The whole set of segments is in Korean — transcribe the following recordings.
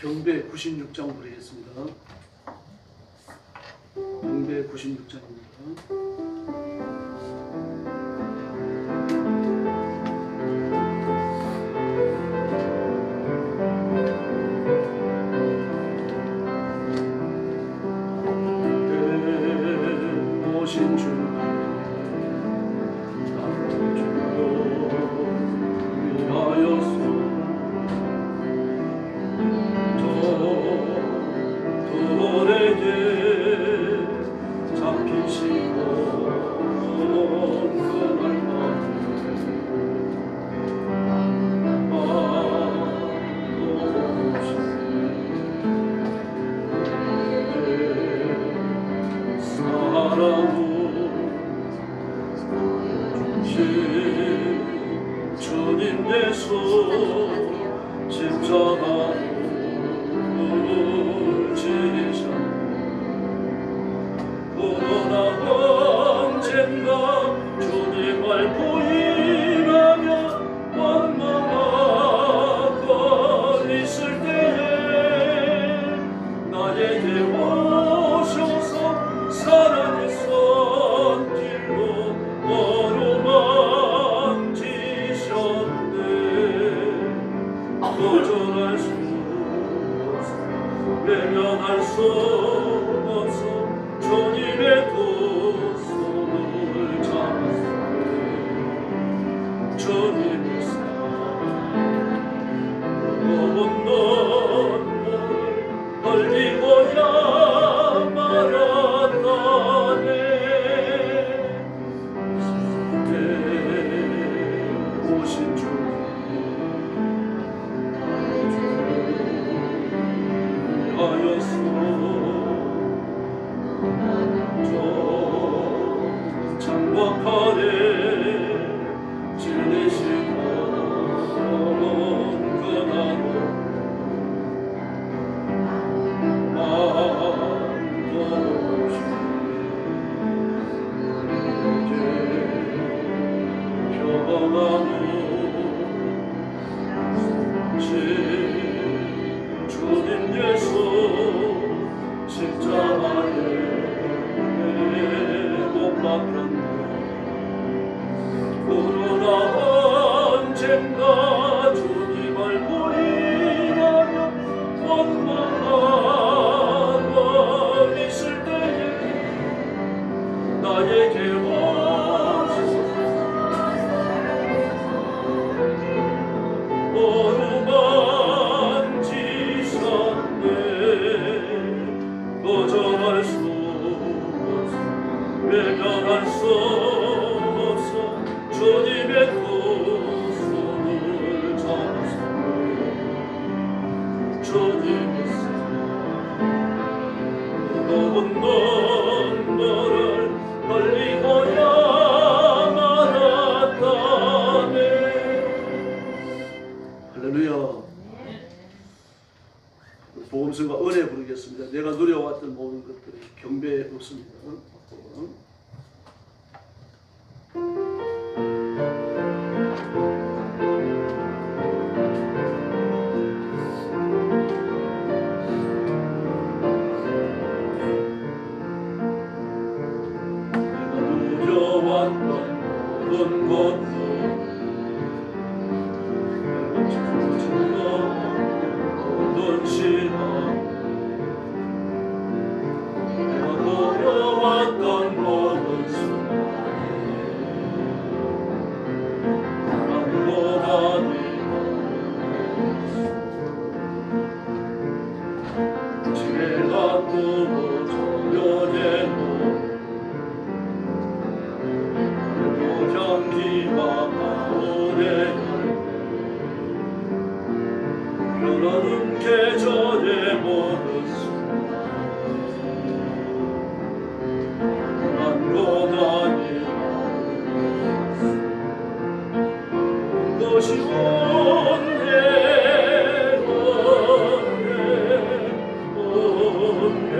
경배 96장 부르겠습니다. 경배 96장입니다. 오신 주 주님 예수 십자가로 지리셨 그러나 언젠가 주님을 부인하며 원망하고 있을 때에 나에게 오셔서 사랑의 손길로 어루만지셨네. 거절할 수 없어 외면할 수 없어 주님의 두 손을 잡았네. 주님의 사랑은 눈물을 흘리고야 말았다네. 오신 주 하여서 저 장막하에 지내시던 그날로 주님 예수 십자가에 못 박혔네. 그러나 언젠가 주님을 부인하며 원망하고 있을 때에 나에게 어루만지셨네. 거절할 수 없어 외면할 수 없어 주님의 두 손을 잡았네. 주님의 뜨거운 눈물을 흘리고야 말았다네. 할렐루야. 복음성과 은혜 부르겠습니다. 내가 누려왔던 모든 것들이 경배에 없습니다. 내가 누려왔던 모든 것들 내가 노려왔던 모든 순간에 지혜가 뚫어져려내고 향기가 가을에 여름 계절의 모든 순간 고단히 것이 온네 온네 온네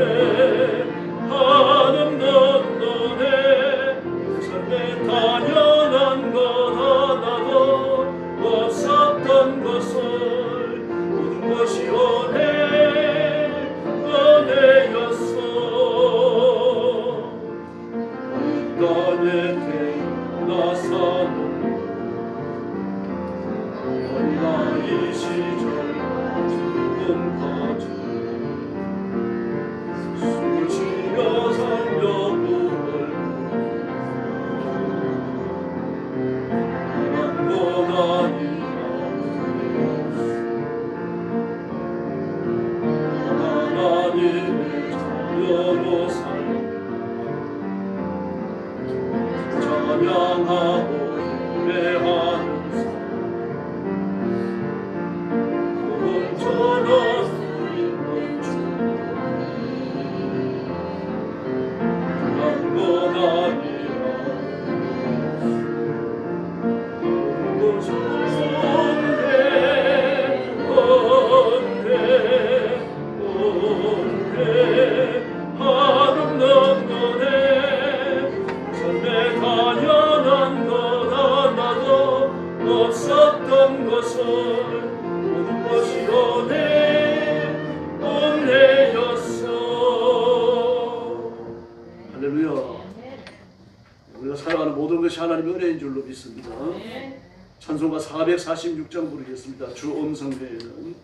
하나님의 자녀로 찬양하고 노래하는 삶 온전한 수 있는 주님 그런 것 아니라 없었던 것을 모든 것이 은혜였어. 할렐루야. 우리가 살아가는 모든 것이 하나님의 은혜인 줄로 믿습니다. 찬송가 446장 부르겠습니다. 주 음성 외에는.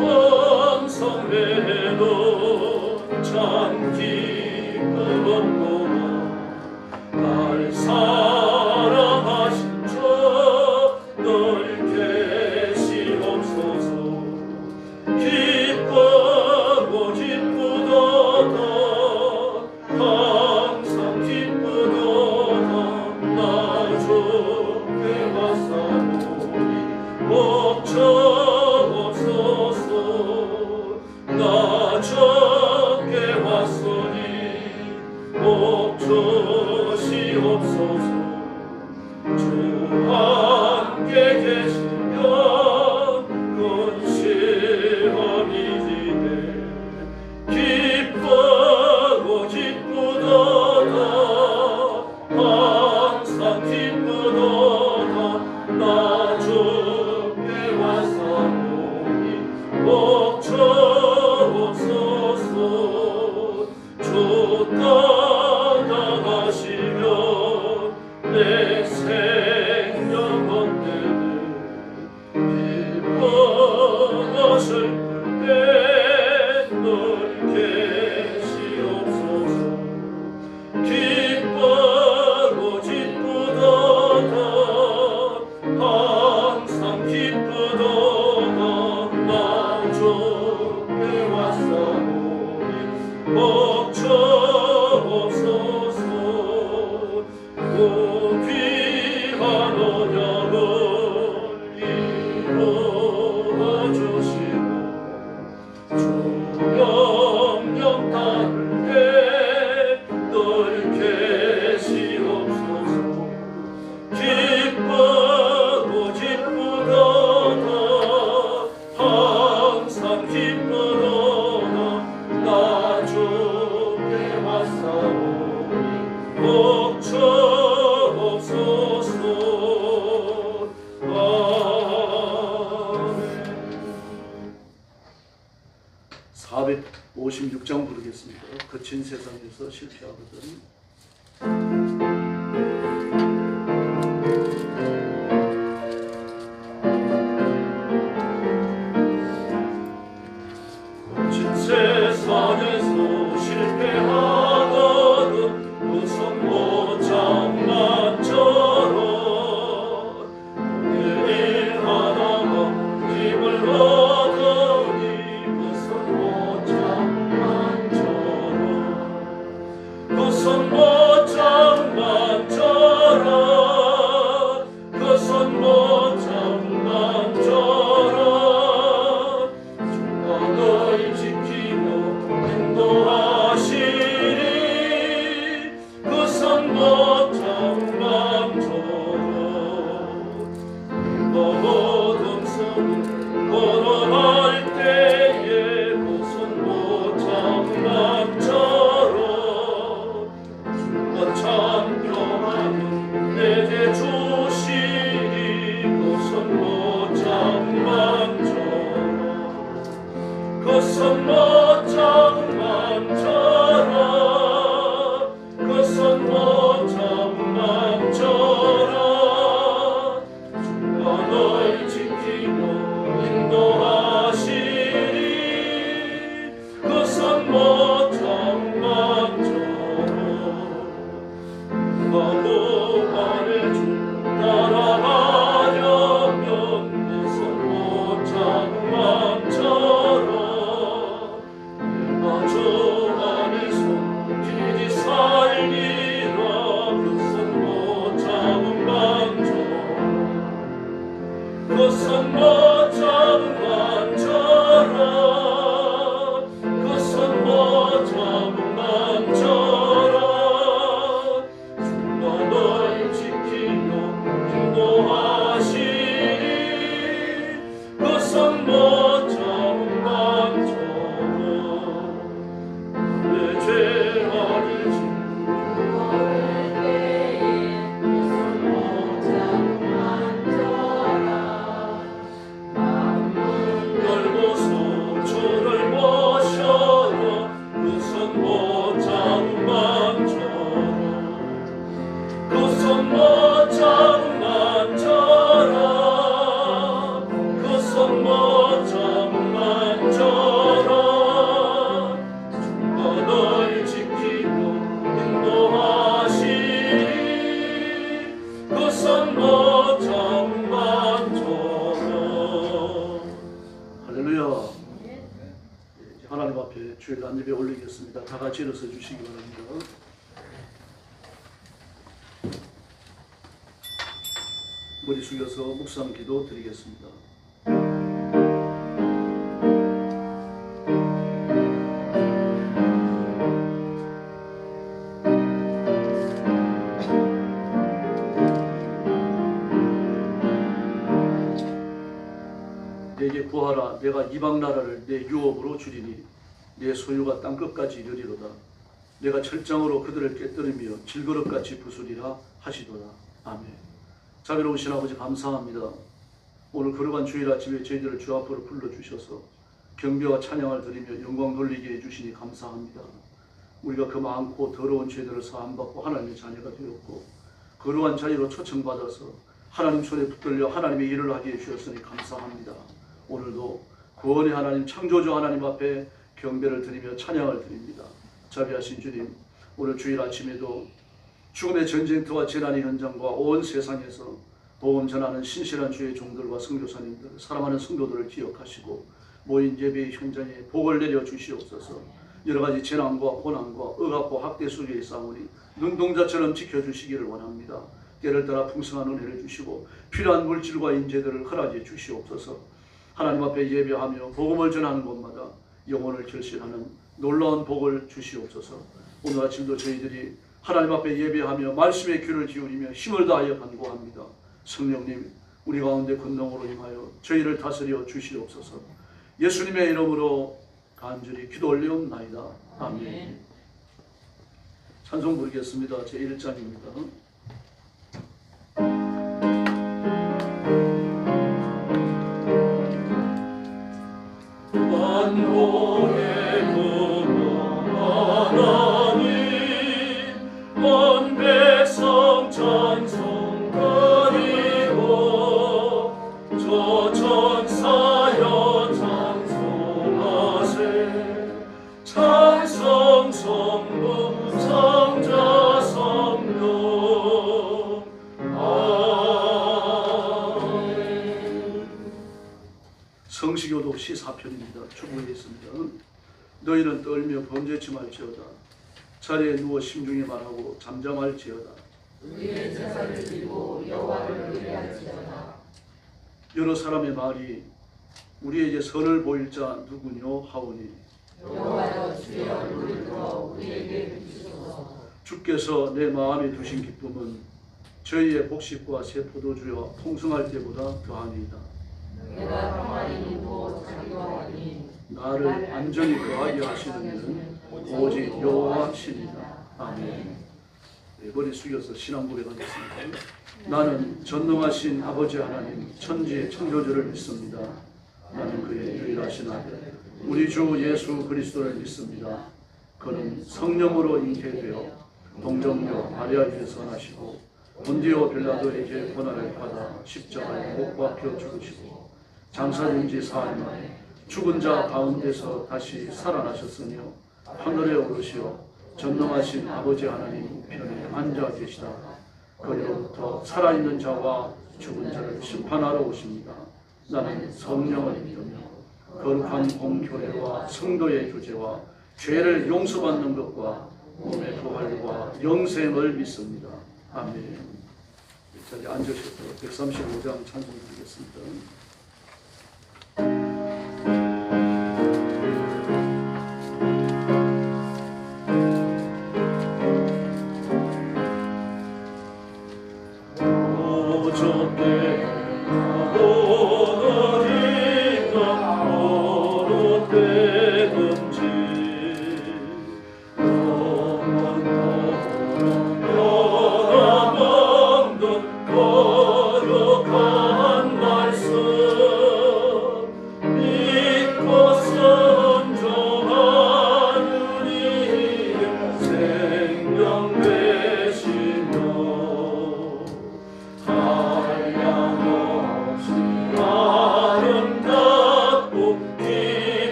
음성 외에는 참 기쁨 없구나. 날 사랑하신 저 늘 계시옵소서. 기쁘고 기쁘도다 항상 기쁘도다 나 주께 왔사오니 목적 나 적게 왔으니 멈추시 없소서. 주 함께 계시면 근심함이지네. 기쁘고 기쁘도다 항상 기쁘도다 나 적게 왔사오니 목적 주 떠나가시면 내 생명 없네네. 기뻐하실 때 늘 계시옵소서. 기쁘고 기쁘도다 항상 기쁘도다 나 주께 왔사오니 목적 없소서. 귀한 언약을 이루어주시고 주 명령 따를 때 늘 계시옵소서. 기쁘고 기쁘도다 항상 기쁘도다 나 주께 왔사오니 목적 없소서. 아멘. 456장 부르겠습니다. 거친 세상에서 실패하거든. 세상에서 실패하거든 우선 못 장난처럼 오늘 일 하나가 힘을 얻으니 우선 못 장난처럼 우선 못 장난처럼 우선 못 장난처럼 주가 널 지키며 인도하시리. 그 선못 장난처럼 어둠 속을 걸어갈 때에 그 선못 장난처럼 주 주일 안예배 올리겠습니다. 다 같이 일어서 주시기 바랍니다. 머리 숙여서 묵상 기도 드리겠습니다. 내게 구하라. 내가 이방 나라를 내 유업으로 주리니 내 소유가 땅끝까지 이르리로다. 내가 철장으로 그들을 깨뜨리며 질그릇같이 부수리라 하시도다. 아멘. 자비로우신 아버지 감사합니다. 오늘 거룩한 주일 아침에 저희들을 주 앞으로 불러주셔서 경배와 찬양을 드리며 영광 돌리게 해주시니 감사합니다. 우리가 그 많고 더러운 죄들을 사함받고 하나님의 자녀가 되었고 거룩한 자리로 초청받아서 하나님 손에 붙들려 하나님의 일을 하게 해주셨으니 감사합니다. 오늘도 구원의 하나님, 창조주 하나님 앞에 경배를 드리며 찬양을 드립니다. 자비하신 주님, 오늘 주일 아침에도 죽음의 전쟁터와 재난의 현장과 온 세상에서 복음 전하는 신실한 주의 종들과 선교사님들, 사랑하는 성도들을 기억하시고 모인 예배의 현장에 복을 내려 주시옵소서. 여러 가지 재난과 고난과 억압과 학대 속에 있사오니 눈동자처럼 지켜주시기를 원합니다. 때를 따라 풍성한 은혜를 주시고 필요한 물질과 인재들을 허락해 주시옵소서. 하나님 앞에 예배하며 복음을 전하는 곳마다 영혼을 결실하는 놀라운 복을 주시옵소서. 오늘 아침도 저희들이 하나님 앞에 예배하며 말씀의 귀를 기울이며 힘을 다하여 간구합니다. 성령님, 우리 가운데 권능으로 임하여 저희를 다스려 주시옵소서. 예수님의 이름으로 간절히 기도 올리옵나이다. 아멘. 찬송 부르겠습니다. 제1장입니다. 성시교독 시4편입니다. 축복하겠습니다. 너희는 떨며 범죄치 말지어다. 자리에 누워 심중히 말하고 잠잠할지어다. 우리의 제사를 드리고 여호와를 의뢰할지어다. 여러 사람의 말이 우리에게 선을 보일 자 누구뇨 하오니 여호와여 주의 얼굴을 들어 우리에게 비추소서. 주께서 내 마음에 두신 기쁨은 저희의 복식과 새 포도주여 풍성할 때보다 더하니이다. 내가 평안히 누워 자기와 하니 나를 안전히 거하게 하시는 이는 오직 여호와 신이다. 아멘. 머리 숙여서 신앙 고백하겠습니다. 나는 전능하신 아버지 하나님 천지의 창조주를 믿습니다. 나는 그의 유일하신 아들 우리 주 예수 그리스도를 믿습니다. 그는 성령으로 잉태되어 동정녀 마리아에게서 나시고 본디오 빌라도에게 고난을 받아 십자가에 못 박혀 죽으시고 장사된 지 사흘 만에 죽은 자 가운데서 다시 살아나셨으며 하늘에 오르시어 전능하신 아버지 하나님 우편에 앉아 계시다. 거기로부터 살아있는 자와 죽은 자를 심판하러 오십니다. 나는 성령을 믿으며 거룩한 공교회와 성도의 교제와 죄를 용서받는 것과 몸의 부활과 영생을 믿습니다. 아멘. 자리에 앉으셔서 135장 찬송 드리겠습니다.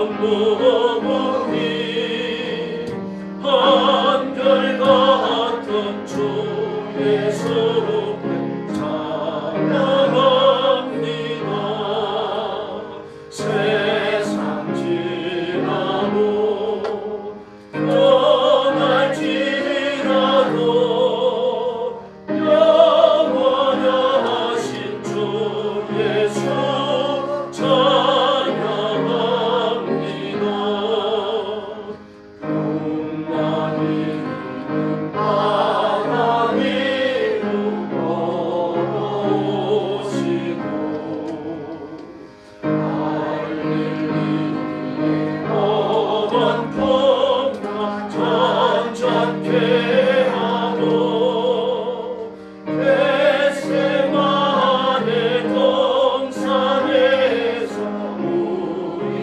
원무궁히 한결같은 주의 숲에 찬양합니다. 세상 지나고 떠날지라도 영원하신 주 예수 찬양합니다. 풍랑이 바람 위로 걸어오시고 할렐루야 어반 풍랑 잔잔케 하고 겟세마네 동산에서 우리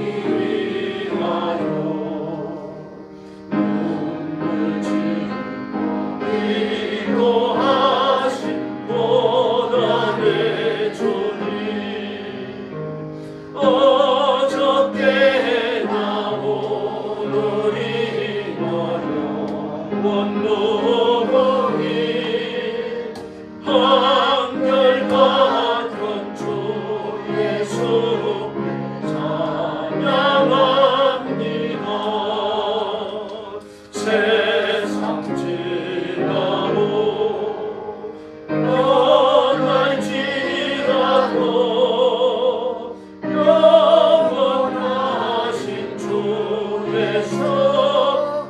위하여 눈물 지으며 위로하신 고난의 주님 어저께나 오늘이나 원무궁히 한결같은 주 예수 찬양합니다. 세상 지나고 떠날지라도 영원하신 주 예수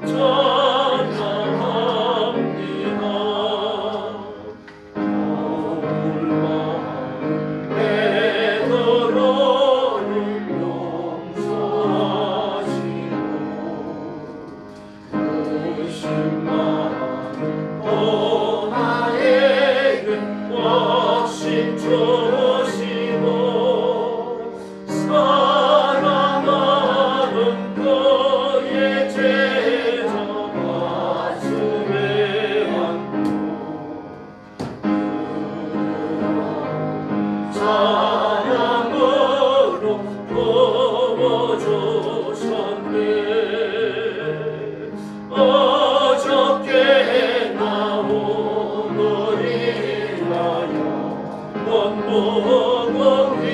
찬양합니다. 베드로를 용서하시고 의심만 나에게 확신 주시고 사랑하는 그의 제자 가슴에 안고 사랑으로 품어주셨네. 어저께나 오늘이라여 원무궁히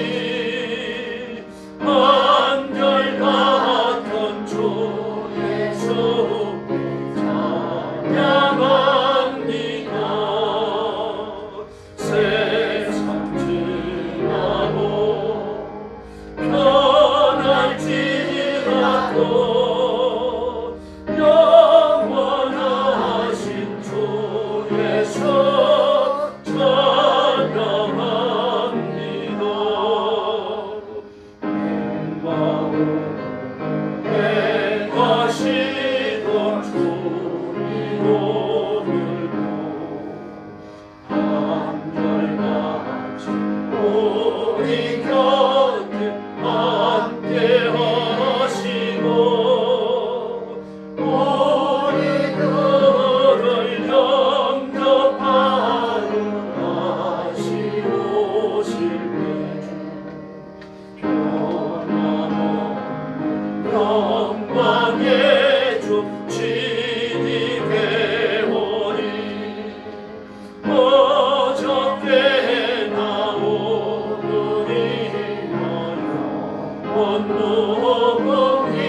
한결같은 주 예수 찬양합니다. 세상 지나고 떠날지라도 영원하신 주 예수 찬양합니다. 행하시던 주님 오늘도 한결같이 우리 곁에 함께 하시고 우리들을 영접하여 다시 오실 때 변함없는 영광의 주 진이 되오니 어저께나 오늘이나 원무궁히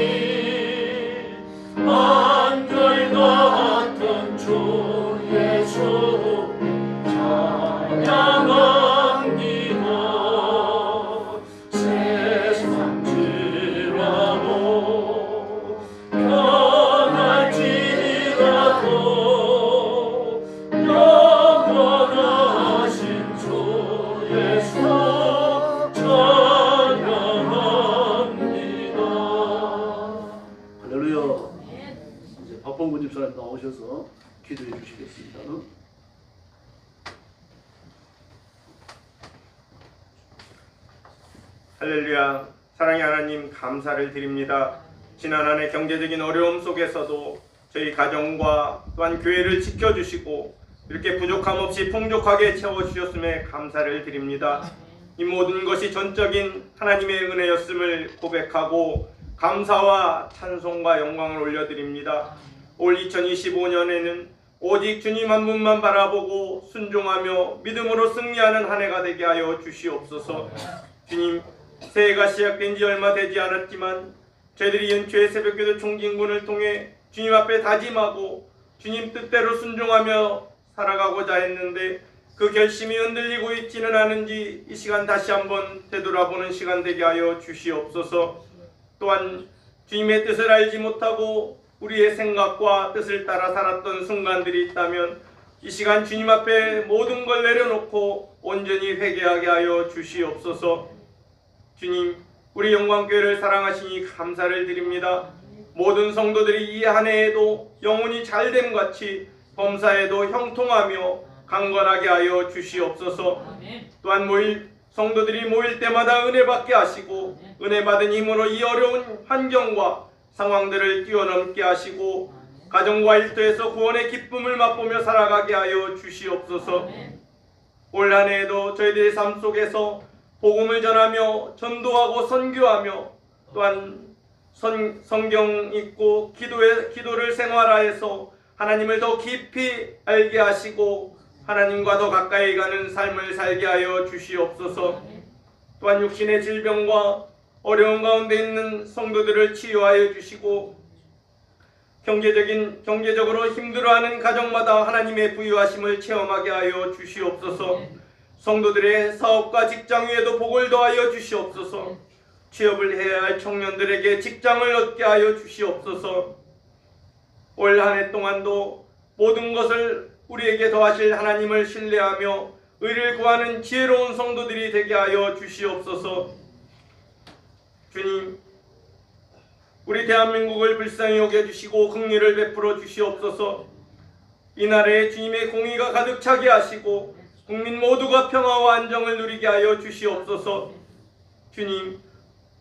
한결같은 주 예수 찬양합니다. 세상 지나고 떠날지라도 영원하신 주 예수 찬양합니다. 할렐루야. 이제 박봉근 집사님 나오셔서 기도해 주시겠습니다. 할렐루야. 사랑의 하나님 감사를 드립니다. 지난 한 해 경제적인 어려움 속에서도 저희 가정과 또한 교회를 지켜주시고 이렇게 부족함 없이 풍족하게 채워주셨음에 감사를 드립니다. 이 모든 것이 전적인 하나님의 은혜였음을 고백하고 감사와 찬송과 영광을 올려드립니다. 올 2025년에는 오직 주님 한 분만 바라보고 순종하며 믿음으로 승리하는 한 해가 되게 하여 주시옵소서. 주님, 새해가 시작된 지 얼마 되지 않았지만 저희들이 연초의 새벽기도 총진군을 통해 주님 앞에 다짐하고 주님 뜻대로 순종하며 살아가고자 했는데 그 결심이 흔들리고 있지는 않은지 이 시간 다시 한번 되돌아보는 시간 되게 하여 주시옵소서. 또한 주님의 뜻을 알지 못하고 우리의 생각과 뜻을 따라 살았던 순간들이 있다면 이 시간 주님 앞에 모든 걸 내려놓고 온전히 회개하게 하여 주시옵소서. 주님, 우리 영광교회를 사랑하시니 감사를 드립니다. 모든 성도들이 이 한 해에도 영혼이 잘됨 같이 범사에도 형통하며 강건하게 하여 주시옵소서. 또한 성도들이 모일 때마다 은혜 받게 하시고 은혜 받은 힘으로 이 어려운 환경과 상황들을 뛰어넘게 하시고 가정과 일터에서 구원의 기쁨을 맛보며 살아가게 하여 주시옵소서. 올 한 해에도 저희들의 삶 속에서 복음을 전하며 전도하고 선교하며 또한 성경 읽고 기도를 생활하여서 하나님을 더 깊이 알게 하시고 하나님과 더 가까이 가는 삶을 살게 하여 주시옵소서. 또한 육신의 질병과 어려운 가운데 있는 성도들을 치유하여 주시고 경제적으로 힘들어하는 가정마다 하나님의 부유하심을 체험하게 하여 주시옵소서. 성도들의 사업과 직장 위에도 복을 더하여 주시옵소서. 취업을 해야 할 청년들에게 직장을 얻게 하여 주시옵소서. 올 한 해 동안도 모든 것을 우리에게 더하실 하나님을 신뢰하며 의를 구하는 지혜로운 성도들이 되게 하여 주시옵소서. 주님, 우리 대한민국을 불쌍히 여겨주시고 긍휼을 베풀어 주시옵소서. 이 나라에 주님의 공의가 가득 차게 하시고 국민 모두가 평화와 안정을 누리게 하여 주시옵소서. 주님,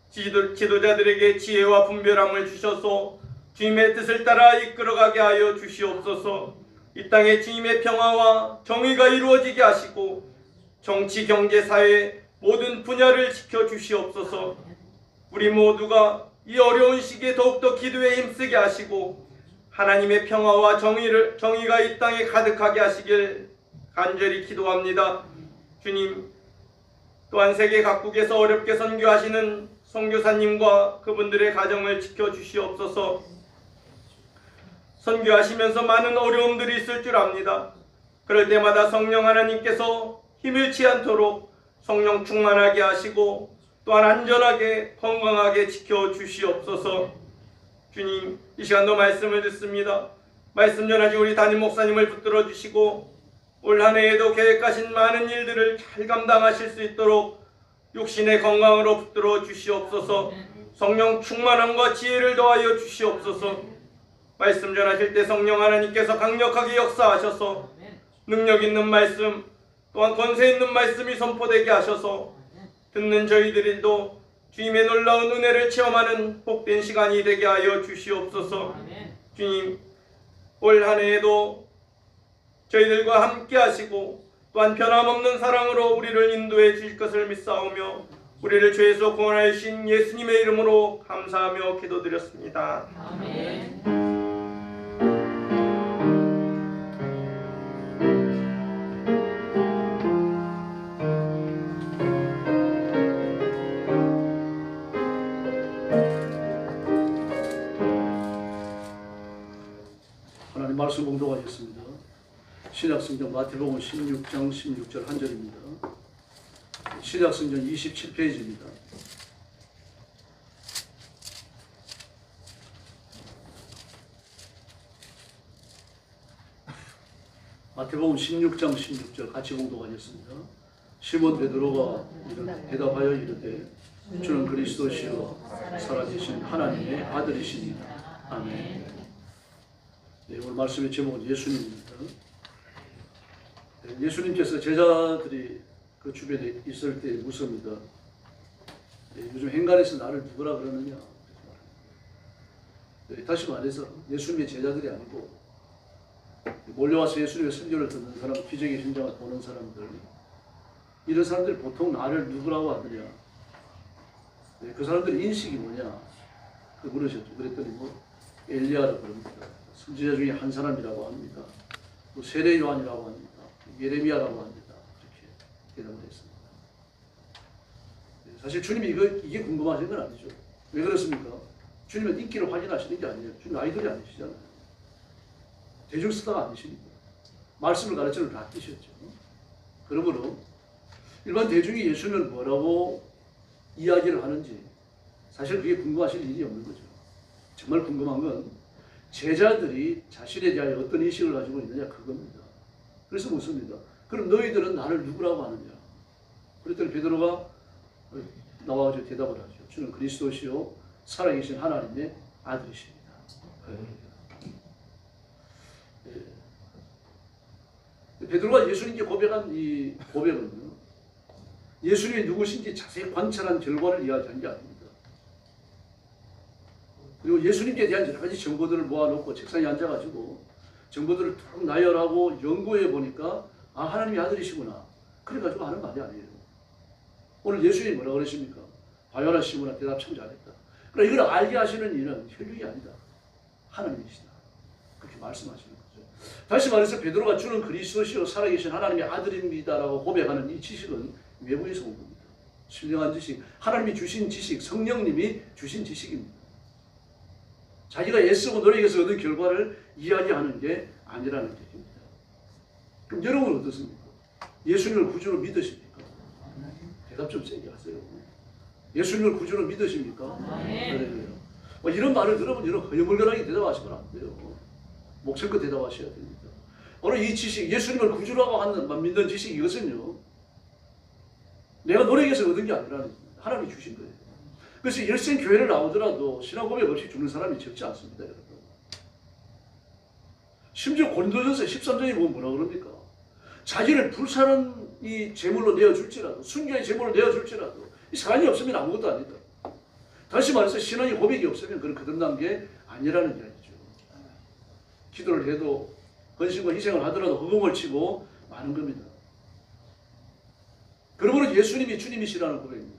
지도자들에게 지혜와 분별함을 주셔서 주님의 뜻을 따라 이끌어가게 하여 주시옵소서. 이 땅에 주님의 평화와 정의가 이루어지게 하시고 정치, 경제, 사회 모든 분야를 지켜주시옵소서. 우리 모두가 이 어려운 시기에 더욱더 기도에 힘쓰게 하시고 하나님의 평화와 정의가 이 땅에 가득하게 하시길 간절히 기도합니다. 주님, 또한 세계 각국에서 어렵게 선교하시는 선교사님과 그분들의 가정을 지켜주시옵소서. 선교하시면서 많은 어려움들이 있을 줄 압니다. 그럴 때마다 성령 하나님께서 힘잃지 않도록 성령 충만하게 하시고 또한 안전하게 건강하게 지켜주시옵소서. 주님, 이 시간도 말씀을 듣습니다. 말씀 전하신 우리 담임 목사님을 붙들어 주시고 올 한 해에도 계획하신 많은 일들을 잘 감당하실 수 있도록 육신의 건강으로 붙들어 주시옵소서. 성령 충만함과 지혜를 더하여 주시옵소서. 말씀 전하실 때 성령 하나님께서 강력하게 역사하셔서 능력 있는 말씀 또한 권세 있는 말씀이 선포되게 하셔서 듣는 저희들도 주님의 놀라운 은혜를 체험하는 복된 시간이 되게 하여 주시옵소서. 주님, 올 한 해에도 저희들과 함께 하시고 또한 변함없는 사랑으로 우리를 인도해 주실 것을 믿사오며 우리를 죄에서 구원하여 주신 예수님의 이름으로 감사하며 기도드렸습니다. 아멘. 하나님 말씀 봉독하겠습니다. 신약성경 마태복음 16장 16절 한 절입니다. 신약성경 27페이지입니다. 마태복음 16장 16절 같이 봉독하겠습니다. 시몬 베드로가 대답하여 이르되 주는 그리스도시요 살아계신 하나님의 아들이시니라. 아멘. 네, 오늘 말씀의 제목은 예수님입니다. 예수님께서 제자들이 그 주변에 있을 때 묻습니다. 요즘 행간에서 나를 누구라 그러느냐. 다시 말해서 예수님의 제자들이 아니고 몰려와서 예수님의 설교를 듣는 사람, 기적의 현장을 보는 사람들, 이런 사람들이 보통 나를 누구라고 하느냐. 그 사람들의 인식이 뭐냐. 물으셨죠. 그랬더니 뭐 엘리야라고 그럽니다. 선지자 중에 한 사람이라고 합니다. 또 세례 요한이라고 합니다. 예레미야라고 합니다. 이렇게 대답을 했습니다. 사실 주님이 이게 궁금하신 건 아니죠. 왜 그렇습니까? 주님은 인기를 확인하시는 게 아니에요. 주님 아이돌이 아니시잖아요. 대중스타가 아니시니까. 말씀을 가르치는 다 뛰셨죠. 그러므로 일반 대중이 예수님을 뭐라고 이야기를 하는지 사실 그게 궁금하실 일이 없는 거죠. 정말 궁금한 건 제자들이 자신에 대하여 어떤 인식을 가지고 있느냐 그겁니다. 그래서 묻습니다. 그럼 너희들은 나를 누구라고 하느냐? 그랬더니 베드로가 나와서 대답을 하죠. 주는 그리스도시요 살아계신 하나님의 아들이십니다. 베드로가 예수님께 고백한 이 고백은요, 예수님이 누구신지 자세히 관찰한 결과를 이야기한 게 아닙니다. 그리고 예수님께 대한 여러 가지 정보들을 모아놓고 책상에 앉아가지고 정보들을 쭉 나열하고 연구해 보니까 아 하나님의 아들이시구나 그래가지고 하는 말이 아니에요. 오늘 예수님이 뭐라고 그러십니까? 바요나 시몬아 대답 참 잘했다. 그러나 이걸 알게 하시는 이는 혈육이 아니다. 하나님이시다. 그렇게 말씀하시는 거죠. 다시 말해서 베드로가 주는 그리스도시요 살아계신 하나님의 아들입니다라고 고백하는 이 지식은 외부에서 온 겁니다. 신령한 지식, 하나님이 주신 지식, 성령님이 주신 지식입니다. 자기가 애쓰고 노력해서 얻은 결과를 이야기하는 게 아니라는 얘기입니다. 그럼 여러분은 어떻습니까? 예수님을 구주로 믿으십니까? 대답 좀 세게 하세요. 예수님을 구주로 믿으십니까? 네. 이런 말을 들으면 여러분 허여멀건하게 대답하시면 안 돼요. 목청껏 대답하셔야 됩니다. 오늘 이 지식, 예수님을 구주라고 하는 믿는 지식 이것은요, 내가 노력해서 얻은 게 아니라는 겁니다. 하나님이 주신 거예요. 그래서 열생 교회를 나오더라도 신앙 고백 없이 주는 사람이 적지 않습니다, 여러분. 심지어 고린도전서 13장에 보면 뭐라 그럽니까? 자기를 불사는 이 제물로 내어줄지라도, 순교의 제물로 내어줄지라도 이 사랑이 없으면 아무것도 아니다. 다시 말해서 신앙의 고백이 없으면 그건 거듭난 게 아니라는 이야기죠. 기도를 해도 헌신과 희생을 하더라도 허공을 치고 마는 겁니다. 그러므로 예수님이 주님이시라는 고백입니다.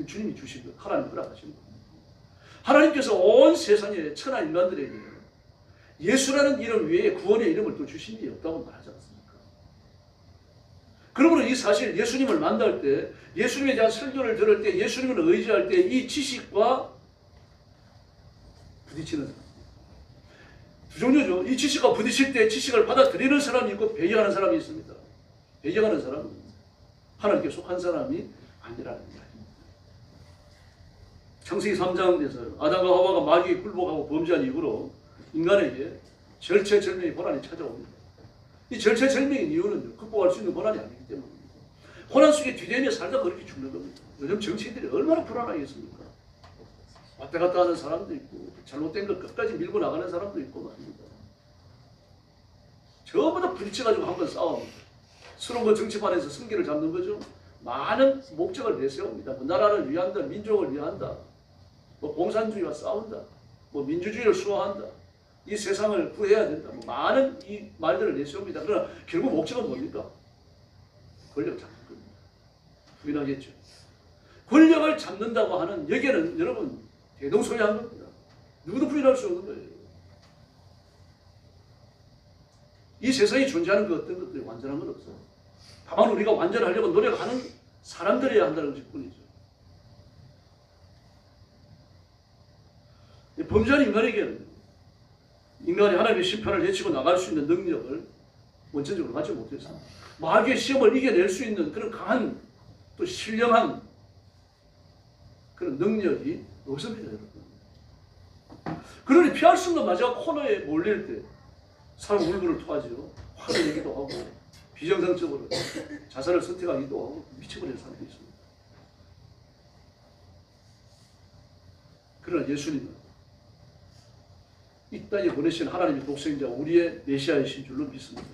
주님이 주신 것, 하나님 허락하신 겁니다. 하나님께서 온 세상의 천하 인간들에게 예수라는 이름 외에 구원의 이름을 또 주신 게 없다고 말하지 않습니까? 그러므로 이 사실 예수님을 만날 때, 예수님에 대한 설교를 들을 때, 예수님을 의지할 때 이 지식과 부딪히는 사람. 두 종류죠. 이 지식과 부딪힐 때 지식을 받아들이는 사람이 있고 배경하는 사람이 있습니다. 배경하는 사람은 하나님께 속한 사람이 아니라는 이야기입니다. 창세기 3장에서 아담과 하와가 마귀에 굴복하고 범죄한 이후로 인간에게 절체절명의 고난이 찾아옵니다. 이 절체절명의 이유는 극복할 수 있는 고난이 아니기 때문입니다. 고난 속에 뒤대며 살다 그렇게 죽는 겁니다. 요즘 정치인들이 얼마나 불안하겠습니까? 왔다 갔다 하는 사람도 있고 잘못된 걸 끝까지 밀고 나가는 사람도 있고 말입니다. 전부 다 부딪혀가지고 한번 싸웁니다. 서로 그 정치판에서 승기를 잡는 거죠. 많은 목적을 내세웁니다. 뭐 나라를 위한다, 민족을 위한다, 뭐 공산주의와 싸운다, 뭐 민주주의를 수호한다, 이 세상을 구해야 된다, 뭐 많은 이 말들을 내세웁니다. 그러나 결국 목적은 뭡니까? 권력 잡는 겁니다. 부인하겠죠. 권력을 잡는다고 하는 여기에는 여러분 대동소이한 겁니다. 누구도 부인할 수 없는 거예요. 이 세상에 존재하는 그 어떤 것들이 완전한 건 없어요. 다만 우리가 완전하려고 노력하는 사람들이어야 한다는 것뿐이죠. 범죄한 인간에게는 인간이 하나님의 심판을 헤치고 나갈 수 있는 능력을 원천적으로 갖지 못했습니다. 마귀의 시험을 이겨낼 수 있는 그런 강한 또 신령한 그런 능력이 없습니다, 여러분. 그러니 피할 수 없는 마지막 코너에 몰릴 때 사람 울분을 토하죠. 화를 내기도 하고 비정상적으로 자살을 선택하기도 하고 미쳐버리는 사람이 있습니다. 그러나 예수님은 이 땅에 보내신 하나님의 독생자 우리의 메시아이신 줄로 믿습니다.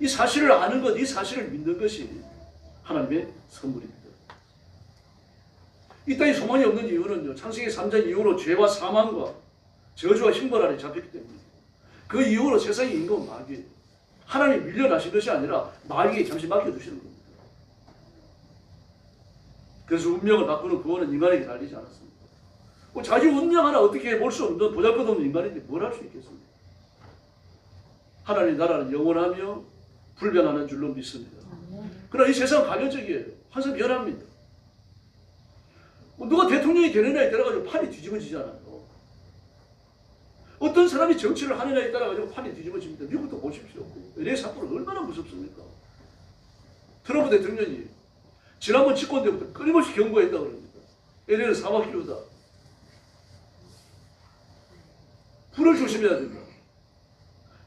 이 사실을 아는 것, 이 사실을 믿는 것이 하나님의 선물입니다. 이 땅에 소망이 없는 이유는요, 창세기 3장 이후로 죄와 사망과 저주와 형벌 아래 잡혔기 때문입니다. 그 이후로 세상의 임금은 마귀예요. 하나님이 밀려나신 것이 아니라 마귀에게 잠시 맡겨두시는 겁니다. 그래서 운명을 바꾸는 구원은 인간에게 달리지 않았습니다. 뭐 자기 운명 하나 어떻게 볼 수 없는 보잘것없는 인간인데 뭘 할 수 있겠습니까? 하나님 나라는 영원하며 불변하는 줄로 믿습니다. 그러나 이 세상은 가변적이에요. 항상 변합니다. 뭐 누가 대통령이 되는 애에 따라가지고 판이 뒤집어지잖아요. 어떤 사람이 정치를 하는 애에 따라가지고 판이 뒤집어집니다. 미국도 보십시오. LA 사건은 얼마나 무섭습니까? 트럼프 대통령이 지난번 집권 때부터 끊임없이 경고했다고 그럽니다. LA는 사막기후다. 불을 조심해야 된다.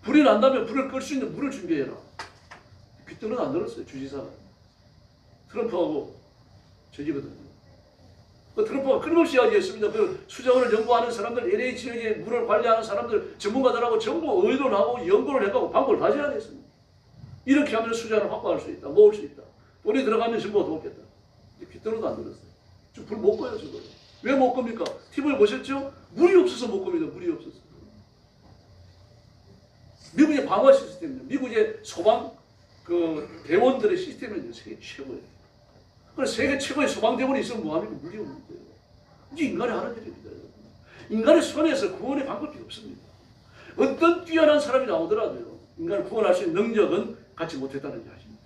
불이 난다면 불을 끌 수 있는 물을 준비해라. 귀등은 안 들었어요. 주지사가. 트럼프하고 저기거든요. 트럼프가 끊임없이 이야기했습니다. 그 수자원을 연구하는 사람들, LA 지역의 물을 관리하는 사람들, 전문가들하고 전부 의논하고 연구를 해가고 방법을 가져야 됐습니다. 이렇게 하면 수자원을 확보할 수 있다. 모을 수 있다. 돈이 들어가면 정부가 돕겠다. 귀등도 안 들었어요. 지금 불 못 꺼요, 저거. 왜 못 겁니까? TV를 보셨죠? 물이 없어서 못 겁니다. 물이 없어서. 미국의 방화 시스템이요. 미국의 소방 대원들의 시스템은 세계 최고예요. 그래서 세계 최고의 소방대원이 있으면 뭐합니까? 물이 없는데요. 이게 인간이 하는 일입니다. 인간의 손에서 구원의 방법이 없습니다. 어떤 뛰어난 사람이 나오더라도요. 인간을 구원할 수 있는 능력은 갖지 못했다는 이야기입니다.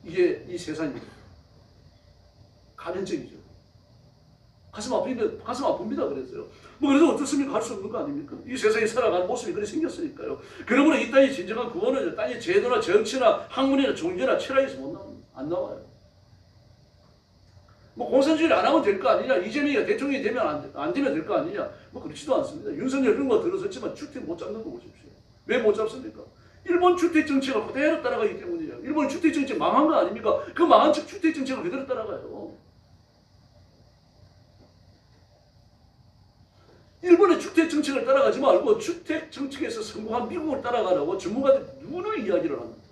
이게 이 세상입니다. 가면적이죠. 가슴 아픕니다. 그랬어요. 뭐 그래도 어떻습니까? 할 수 없는 거 아닙니까? 이 세상에 살아가는 모습이 그렇게 생겼으니까요. 그러므로 이 땅의 진정한 구원은 땅의 제도나 정치나 학문이나 종교나 철학에서 못 나옵니다. 안 나와요. 뭐 공산주의를 안 하면 될 거 아니냐? 이재명이가 대통령이 되면 안 되면 될 거 아니냐? 뭐 그렇지도 않습니다. 윤석열 이런 거 들어섰지만 주택 못 잡는 거 보십시오. 왜 못 잡습니까? 일본 주택 정책을 그대로 따라가기 때문이에요. 일본 주택 정책 망한 거 아닙니까? 그 망한 주택 정책을 그대로 따라가요. 일본의 주택 정책을 따라가지 말고 주택 정책에서 성공한 미국을 따라가라고 전문가들이 누구를 이야기를 합니다.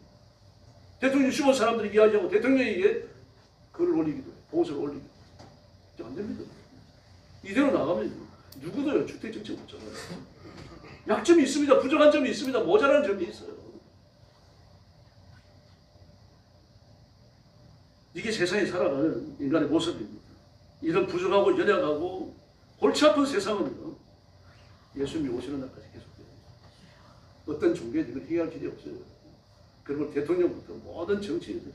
대통령 주변 사람들이 이야기하고 대통령에게 글을 올리기도 해요. 보고서를 올리기도 해요. 안 됩니다. 이대로 나가면 누구도요 주택 정책 못 잡아요. 약점이 있습니다. 부족한 점이 있습니다. 모자라는 점이 있어요. 이게 세상에 살아가는 인간의 모습입니다. 이런 부족하고 연약하고 골치 아픈 세상은요. 예수님이 오시는 날까지 계속돼요. 어떤 종교에 이걸 해결할 길이 없어요. 그리고 대통령부터 모든 정치인들이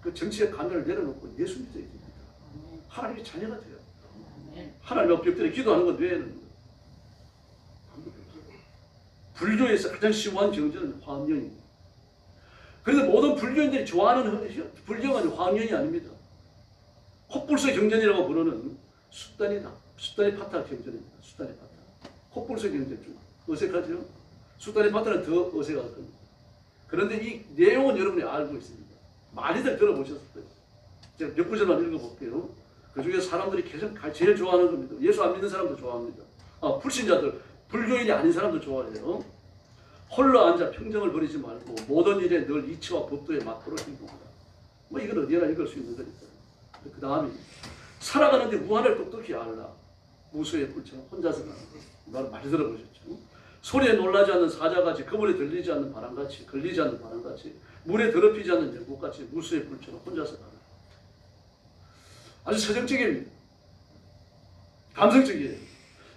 그 정치의 관념을 내려놓고 예수 믿어야 됩니다. 하나님의 자녀가 돼요. 하나님 앞에 엎드려 기도하는 것 외에는 불교에서 가장 심오한 정제는 화엄경입니다. 그런데 모든 불교인들이 좋아하는 불교가 화엄경이 아닙니다. 콧불소 경전이라고 부르는 숫단이 파타 경전입니다. 숫단이 파타. 콧불소 경전 중 어색하죠? 숫단이 파타는 더 어색할 겁니다. 그런데 이 내용은 여러분이 알고 있습니다. 많이들 들어보셨을 거예요. 제가 몇 구절만 읽어볼게요. 그 중에 사람들이 계속 제일 좋아하는 겁니다. 예수 안 믿는 사람도 좋아합니다. 불신자들, 불교인이 아닌 사람도 좋아해요. 홀로 앉아 평정을 버리지 말고 모든 일에 늘 이치와 법도에 맞도록 행동하라. 뭐 이건 어디나 읽을 수 있는 거니까. 그 다음에 살아가는데 무한을 똑똑히 알라. 무수의 불처럼 혼자서 가는 거. 많이 들어보셨죠? 소리에 놀라지 않는 사자같이, 그물에 들리지 않는 바람같이, 걸리지 않는 바람같이, 물에 더럽히지 않는 연꽃같이 무수의 불처럼 혼자서 가라. 아주 서정적입니다. 감성적이에요.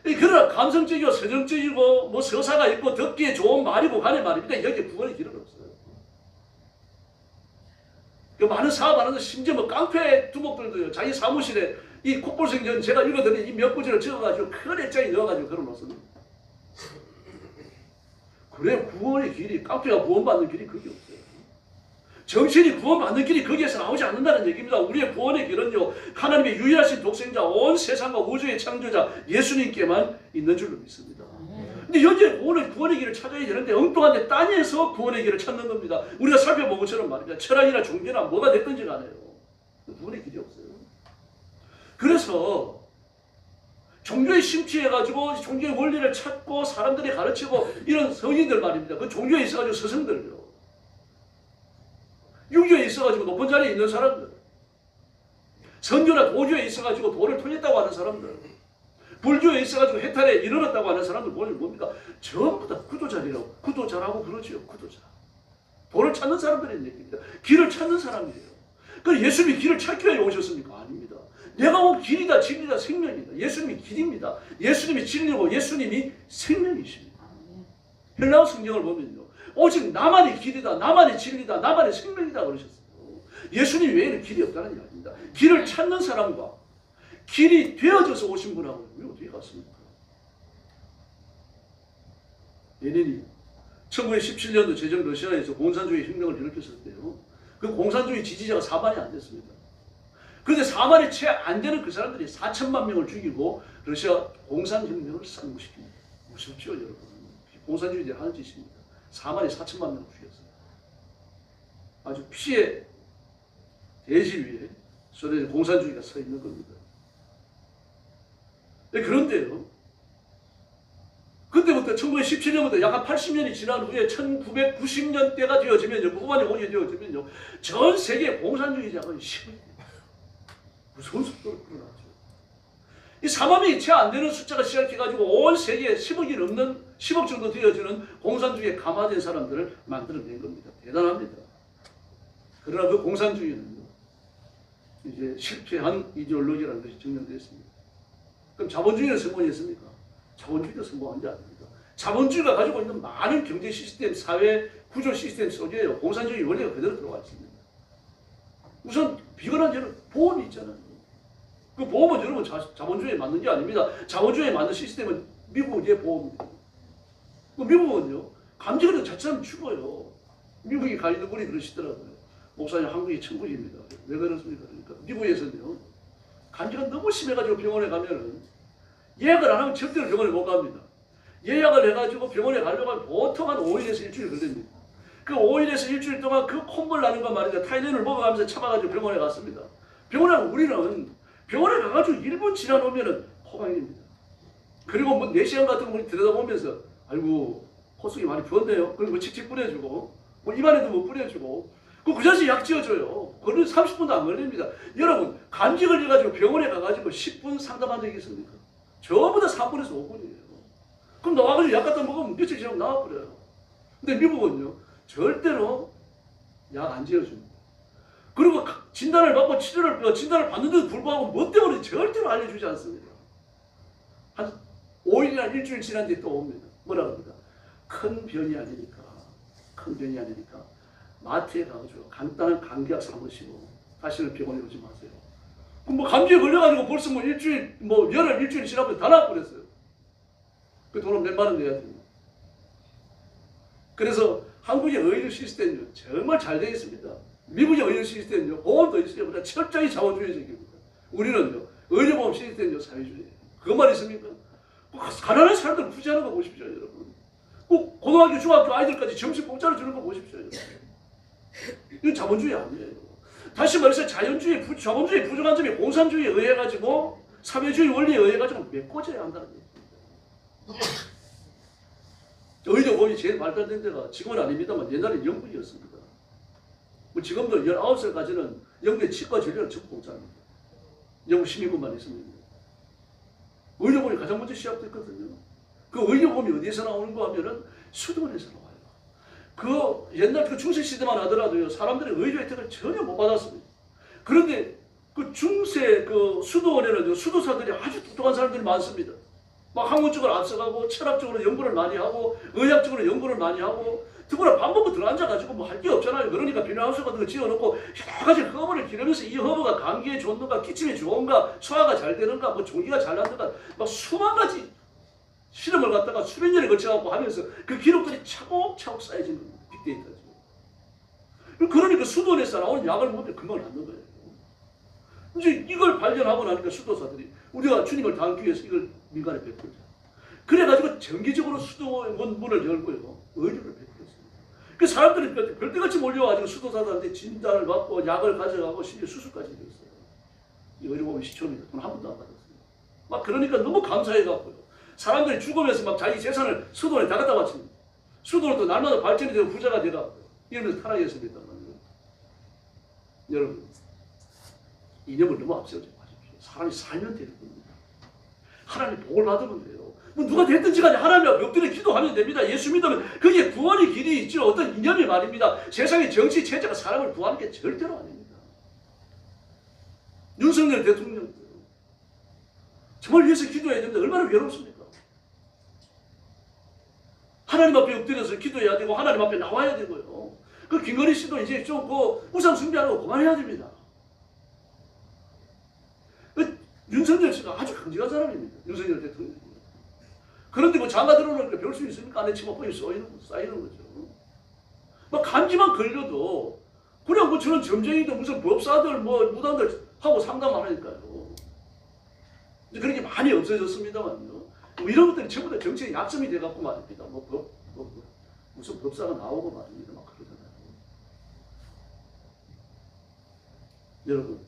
그러나 감성적이고 서정적이고 뭐 서사가 있고 듣기에 좋은 말이고 간의 말입니다. 여기에 구원의 길은 없어요. 그 많은 사업하는 심지어 뭐 깡패 두목들도요. 자기 사무실에 이 콧불성전 제가 읽어드린 이 몇 구절을 적어가지고 큰 액자에 넣어가지고 걸어놓습니다. 그래 구원의 길이, 깡패가 구원받는 길이 그게 없어요. 정신이 구원받는 길이 거기에서 나오지 않는다는 얘기입니다. 우리의 구원의 길은요, 하나님의 유일하신 독생자, 온 세상과 우주의 창조자 예수님께만 있는 줄로 믿습니다. 근데 현재 구원의 길을 찾아야 되는데 엉뚱한 데 땅에서 구원의 길을 찾는 겁니다. 우리가 살펴본 것처럼 말입니다. 철학이나 종교나 뭐가 됐든지 간에요. 구원의 길이 없어요. 그래서 종교에 심취해가지고 종교의 원리를 찾고 사람들이 가르치고 이런 성인들 말입니다. 그 종교에 있어가지고 스승들요. 유교에 있어가지고 높은 자리에 있는 사람들, 선교나 도교에 있어가지고 도를 통했다고 하는 사람들, 불교에 있어가지고 해탈에 이르렀다고 하는 사람들 뭡니까? 전부 다 구도자리라고, 구도자라고 그러지요. 구도자. 도를 찾는 사람들의 얘기입니다. 길을 찾는 사람이에요. 그 예수님이 길을 찾기 위해 오셨습니까? 아닙니다. 내가 온 길이다, 진리다, 생명이다. 예수님이 길입니다. 예수님이 진리고 예수님이 생명이십니다. 헬라어 성경을 보면요, 오직 나만이 길이다, 나만이 진리다, 나만이 생명이다 그러셨어요. 예수님 외에는 길이 없다는 게 아닙니다. 길을 찾는 사람과 길이 되어져서 오신 분하고 왜 어떻게 같습니까? 레닌이 1917년도 제정 러시아에서 공산주의 혁명을 일으켰을 때요, 그 공산주의 지지자가 4만이 안 됐습니다. 그런데 4만이 채 안 되는 그 사람들이 4천만 명을 죽이고 러시아 공산혁명을 성공시킵니다. 무섭죠, 여러분? 공산주의들이 하는 짓입니다. 4만이 4천만 명을 죽였어요. 아주 피의 대지 위에 소련의 공산주의가 서 있는 겁니다. 그런데요, 그때부터 1917년부터 약 한 80년이 지난 후에 1990년대가 되어지면요, 그 후반에 오게 되어지면요, 전 세계 공산주의자가 10억이 돼요. 무서운 속도로 끌어나죠. 이 4만이 채 안 되는 숫자가 시작해가지고 온 세계에 10억이 넘는 10억 정도 되어지는 공산주의에 감화된 사람들을 만들어낸 겁니다. 대단합니다. 그러나 그 공산주의는 이제 실패한 이데올로기라는 것이 증명됐습니다. 그럼 자본주의는 성공했습니까? 자본주의도 성공한 게 아닙니다. 자본주의가 가지고 있는 많은 경제 시스템, 사회 구조 시스템 속에 공산주의 원리가 그대로 들어가 있습니다. 우선 비근한 예는 보험이 있잖아요. 그 보험은 여러분 자본주의에 맞는 게 아닙니다. 자본주의에 맞는 시스템은 미국의 보험입니다. 그 미국은요, 감기가 자칫하면 죽어요. 미국이 가이드 분이 그러시더라고요. 목사님, 한국이 천국입니다. 왜 그렇습니까? 그러니까 미국에서는요, 감기가 너무 심해가지고 병원에 가면은 예약을 안 하면 절대로 병원에 못 갑니다. 예약을 해가지고 병원에 가려고 하면 보통 한 5일에서 일주일 걸립니다. 그 5일에서 일주일 동안 그 콧물 나는 거 말이죠. 타이레놀을 먹어가면서 참아가지고 병원에 갔습니다. 병원에 가면 우리는 병원에 가가지고 1분 지나놓으면은 호강입니다. 그리고 뭐 4시간 같은 거 들여다보면서 아이고 콧속이 많이 부었네요. 그리고 뭐 칙칙 뿌려주고 뭐 입안에도 뭐 뿌려주고 그 자식 약 지어줘요. 그건 30분도 안 걸립니다. 여러분, 감기 걸려가지고 병원에 가가지고 10분 상담한 적이 있습니까? 저보다 3분에서 5분이에요. 그럼 나와가지고 약 갖다 먹으면 며칠 지나면 나와버려요. 근데 미국은요, 절대로 약 안 지어줍니다. 그리고 진단을 받고 진단을 받는데도 불구하고 뭐 때문에 절대로 알려주지 않습니다. 한 5일이나 일주일 지난 뒤에 또 옵니다. 뭐라 그럽니다. 큰 병이 아니니까 마트에 가가지고 간단한 감기약 사무시고 다시는 병원에 오지 마세요. 그럼 뭐 감기에 걸려가지고 벌써 뭐 일주일, 뭐 열흘, 일주일 지나면 다 나와버렸어요. 그 돈은 몇만 원 내야 됩니다. 그래서 한국의 의료 시스템이 정말 잘 되어 있습니다. 미국의 의료 시스템은요, 보험도 있어요. 철저히 자본주의적입니다. 우리는요, 의료보험 시스템은요, 사회주의예요. 그것만 있습니까? 가난한 사람들 부지하는 거 보십시오, 여러분. 꼭 고등학교, 중학교 아이들까지 점심 공짜로 주는 거 보십시오, 여러분. 이건 자본주의 아니에요. 다시 말해서 자본주의 부족한 점이 공산주의에 의해 가지고 사회주의 원리에 의해 가지고 메꿔져야 한다는 얘기입니다. 의료보험이 제일 발달된 데가 지금은 아닙니다만 옛날에 영국이었습니다. 뭐 지금도 19살까지는 영국의 치과 진료는 전부 공짜입니다. 영국 시민권만 있습니다. 의료보험이 가장 먼저 시작됐거든요. 그 의료보험이 어디에서 나오는 거 하면은 수도원에서 나와요. 그 옛날 그 중세 시대만 하더라도요, 사람들이 의료 혜택을 전혀 못 받았습니다. 그런데 그 중세 그 수도원에는 수도사들이 아주 똑똑한 사람들이 많습니다. 막 학문 쪽으로 앞서가고 철학적으로 연구를 많이 하고 의학적으로 연구를 많이 하고 특히나 밥 먹고 들어앉아가지고 뭐 할 게 없잖아요. 그러니까 비닐하우스 같은 거 지어놓고 여러 가지 허브를 기르면서 이 허브가 감기에 좋은가, 기침에 좋은가, 소화가 잘 되는가, 뭐 종기가 잘 나는가, 막 수만 가지 실험을 갖다가 수백 년에 걸쳐갖고 하면서 그 기록들이 차곡차곡 쌓여지는 겁니다. 빅데이터죠. 그러니까 수도원에서 나오는 약을 먹으면 금방 낫는 거예요. 이제 이걸 발견하고 나니까 수도사들이 우리가 주님을 당하기 위해서 이걸 민간에 베풀자. 그래가지고 정기적으로 수도원 문을 열고요, 의료를 베풀었습니다. 그 사람들이 별대같이 몰려와가지고 수도사들한테 진단을 받고 약을 가져가고 심지어 수술까지 했어요. 이 의료보험 시초입니다. 돈 한 푼도 안 받았습니다. 막 그러니까 너무 감사해갖고요, 사람들이 죽으면서 막 자기 재산을 수도원에 다 갖다 바칩니다. 수도원은 또 날마다 발전이 되고 부자가 되갖고요, 이러면서 타락했습니다. 여러분, 이념을 너무 앞세우지 마십시오. 사람이 살면 되는 겁니다. 하나님 복을 받으면 돼요. 뭐 누가 됐든지 간에 하나님 앞에 엎드려 기도하면 됩니다. 예수 믿으면 그게 구원의 길이 있죠. 어떤 이념이 말입니다. 세상의 정치 체제가 사람을 구하는 게 절대로 아닙니다. 윤석열 대통령도 정말 위해서 기도해야 됩니다. 얼마나 외롭습니까? 하나님 앞에 엎드려서 기도해야 되고 하나님 앞에 나와야 되고요. 그 김건희 씨도 이제 좀 그 우상 숭배하는 거 그만해야 됩니다. 윤석열 씨가 아주 강직한 사람입니다. 윤석열 대통령. 그런데 뭐 장가 들어오니까 배울 수 있습니까? 안에 치마포에 쌓이는 거죠. 막 감기만 걸려도 그냥 뭐 저런 점쟁이들 무슨 법사들 뭐 무당들 하고 상담하니까요. 그렇게 많이 없어졌습니다만요. 뭐 이런 것들이 전부 다 정치의 약점이 돼갖고 말입니다. 무슨 법사가 나오고 말입니다. 막 그러잖아요. 여러분,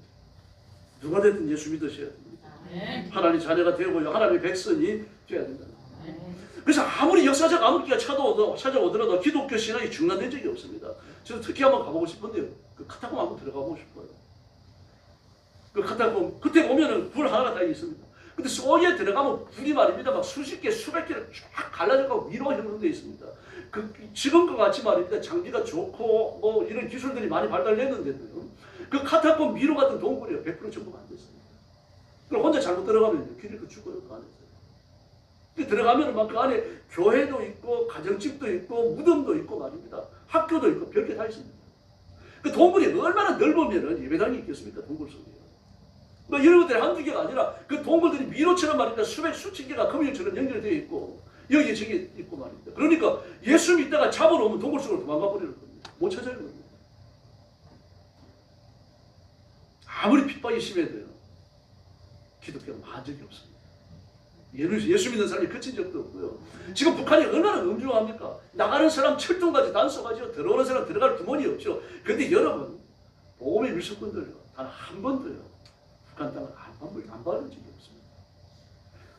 누가 됐든 예수 믿으셔야 됩니다. 하나님 자녀가 되고요. 하나님의 백성이 되어야 된다. 그래서 아무리 역사적 암흑기가 찾아오더라도 기독교 신앙이 중단된 적이 없습니다. 저는 특히 한번 가보고 싶은데요. 그 카타콤 한번 들어가보고 싶어요. 그 카타콤 그때 보면은 불 하나가 다 있습니다. 근데 속에 들어가면 불이 말입니다. 막 수십 개, 수백 개를 쫙 갈라져가고 위로 형성되어 있습니다. 그 지금과 같이 말입니다. 장비가 좋고 뭐 이런 기술들이 많이 발달됐는데도요. 그 카타콤 미로 같은 동굴이요. 100% 전부가 안 됐습니다. 그럼 혼자 잘못 들어가면 길을 그 죽어요. 그 안에서. 들어가면 막 그 안에 교회도 있고 가정집도 있고 무덤도 있고 말입니다. 학교도 있고 별게 다 있습니다. 그 동굴이 얼마나 넓으면 예배당이 있겠습니까? 동굴 속에. 뭐 이런 것들이 한두 개가 아니라 그 동굴들이 미로처럼 말입니다. 수천 개가 금일처럼 연결되어 있고 여기 저기 있고 말입니다. 그러니까 예수 믿다가 잡으러 오면 동굴 속으로 도망가 버리는 겁니다. 못 찾아요. 겁니다. 아무리 핍박이 심해도요. 기독교가 망한 적이 없습니다. 예수 믿는 사람이 그친 적도 없고요. 지금 북한이 얼마나 음흉합니까? 나가는 사람 철통까지 단속하죠. 들어오는 사람 들어갈 구멍이 없죠. 그런데 여러분, 복음의 밀수꾼들요. 단 한 번도요. 북한 땅을 안 받은 적이 없습니다.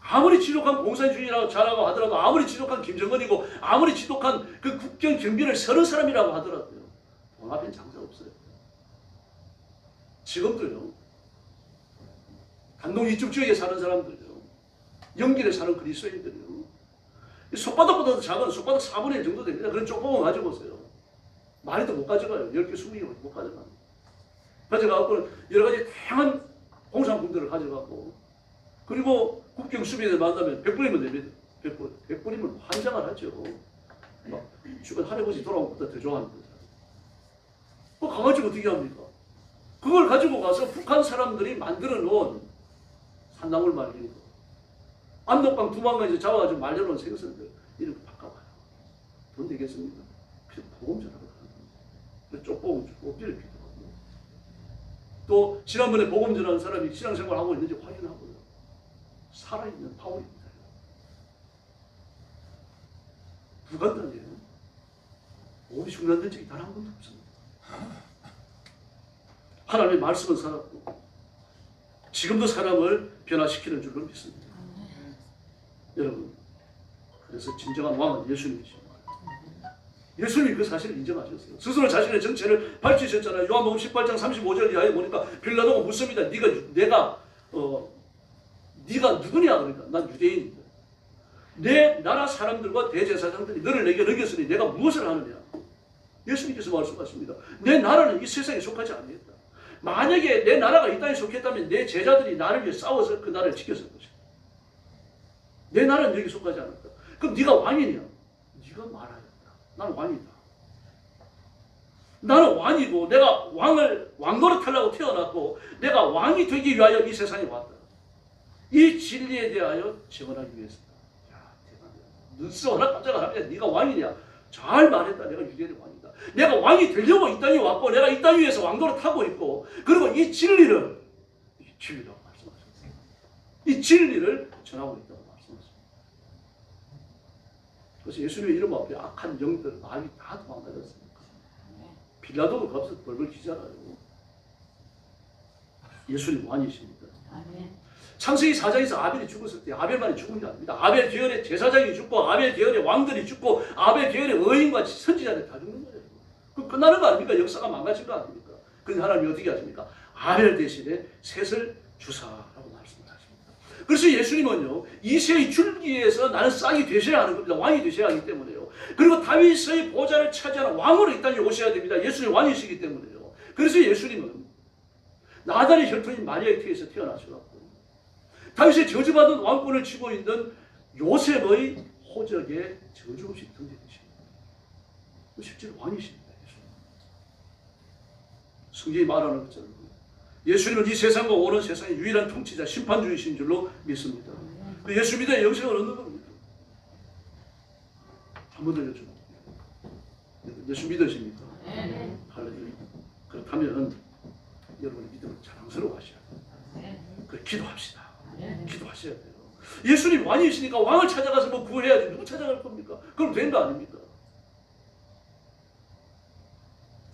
아무리 지독한 공산주의라고 잘하고 하더라도 아무리 지독한 김정은이고 아무리 지독한 그 국경 경비를 서는 사람이라고 하더라도요. 돈 앞엔 장사 없어요. 지금도요. 단동 이쪽 지역에 사는 사람들요. 영길에 사는 그리스도인들이요. 손바닥보다도 작은 손바닥 4분의 1 정도 됩니다. 그런 조금만 가져보세요. 많이도 못 가져가요. 10개, 20개 못 가져가요. 가져가고 여러 가지 다양한 공산품들을 가져가고 그리고 국경 수비대 만나면 100불이면 됩니다. 100불이면 환장을 하죠. 막 주변 할아버지 돌아온 것보다 더 좋아하는 거죠. 그거 가가지고 어떻게 합니까? 그걸 가지고 가서 북한 사람들이 만들어 놓은 산나물 말리는 거. 안독방 두만가에서 잡아가지고 말려놓은 생선들 이렇게 바꿔봐요. 돈 되겠습니까? 그래서 보험 전화를 하는 거예요. 쪽보험 주고 엎드려 기도하고 또 지난번에 보험 전화한 사람이 신앙생활 하고 있는지 확인하고요. 살아있는 파워입니다. 불간단이에요. 보험이 중단된 적이 단 한 번도 없습니다. 하나님의 말씀은 살았고 지금도 사람을 변화시키는 줄로 믿습니다. 여러분, 그래서 진정한 왕은 예수님이십니다. 예수님이 그 사실을 인정하셨어요. 스스로 자신의 정체를 밝히셨잖아요. 요한복음 18장 35절 이하에 보니까 빌라도가 묻습니다. 네가 누구냐? 그러니까 난 유대인이다. 내 나라 사람들과 대제사장들이 너를 내게 넘겼으니 내가 무엇을 하느냐? 예수님께서 말씀하십니다. 내 나라는 이 세상에 속하지 않겠다. 만약에 내 나라가 이 땅에 속했다면 내 제자들이 나를 위해 싸워서 그 나라를 지켰을 것이다. 내 나라는 여기 속하지 않았다. 그럼 네가 왕이냐? 네가 말하였다. 나는 왕이다. 나는 왕이고 내가 왕노릇 하려고 태어났고 내가 왕이 되기 위하여 이 세상에 왔다. 이 진리에 대하여 증언하기 위해서다. 야, 대단하다. 눈썹 하나 깜짝 안 합니다. 네가 왕이냐? 잘 말했다. 내가 유대인의 왕이다. 내가 왕이 되려고 이 땅에 왔고 내가 이 땅 위에서 왕노릇 하고 있고 그리고 이 진리라고 말씀하셨어요. 이 진리를 전하고 있다고 말씀하셨습니다. 그래서 예수님의 이름 앞에 악한 영들 마귀 다 도망가졌습니다. 빌라도도 가서 벌벌 기잖아요. 예수님 왕이십니다. 창세기 4장에서 아벨이 죽었을 때 아벨만이 죽은 게 아닙니다. 아벨 계열의 제사장이 죽고 아벨 계열의 왕들이 죽고 아벨 계열의 의인과 선지자들이 다 죽는 거예요. 그 끝나는 거 아닙니까? 역사가 망가진 거 아닙니까? 그런데 하나님이 어떻게 하십니까? 아벨 대신에 셋을 주사라고 말씀을 하십니다. 그래서 예수님은요, 이새의 줄기에서 나는 쌍이 되셔야 하는 겁니다. 왕이 되셔야 하기 때문에요. 그리고 다윗의 보좌를 차지하는 왕으로 이 땅에 오셔야 됩니다. 예수님 왕이시기 때문에요. 그래서 예수님은 나단의 혈통인 마리아의 태에서 태어나셔갖고 다윗의 저주받은 왕권을 쥐고 있는 요셉의 호적에 저주 없이 등재되십니다. 실제로 왕이십니다. 성경이 말하는 것처럼 예수님은 이 세상과 오는 세상의 유일한 통치자, 심판주이신 줄로 믿습니다. 그 예수 믿어야 영생을 얻는 겁니다. 한 번 더 여쭤봅니다. 예수 믿으십니까? 할렐루야. 그렇다면 여러분의 믿음을 자랑스러워 하셔야 돼요. 그래, 기도합시다. 기도하셔야 돼요. 예수님 왕이시니까 왕을 찾아가서 뭐 구해야지. 누구 찾아갈 겁니까? 그럼 된 거 아닙니까?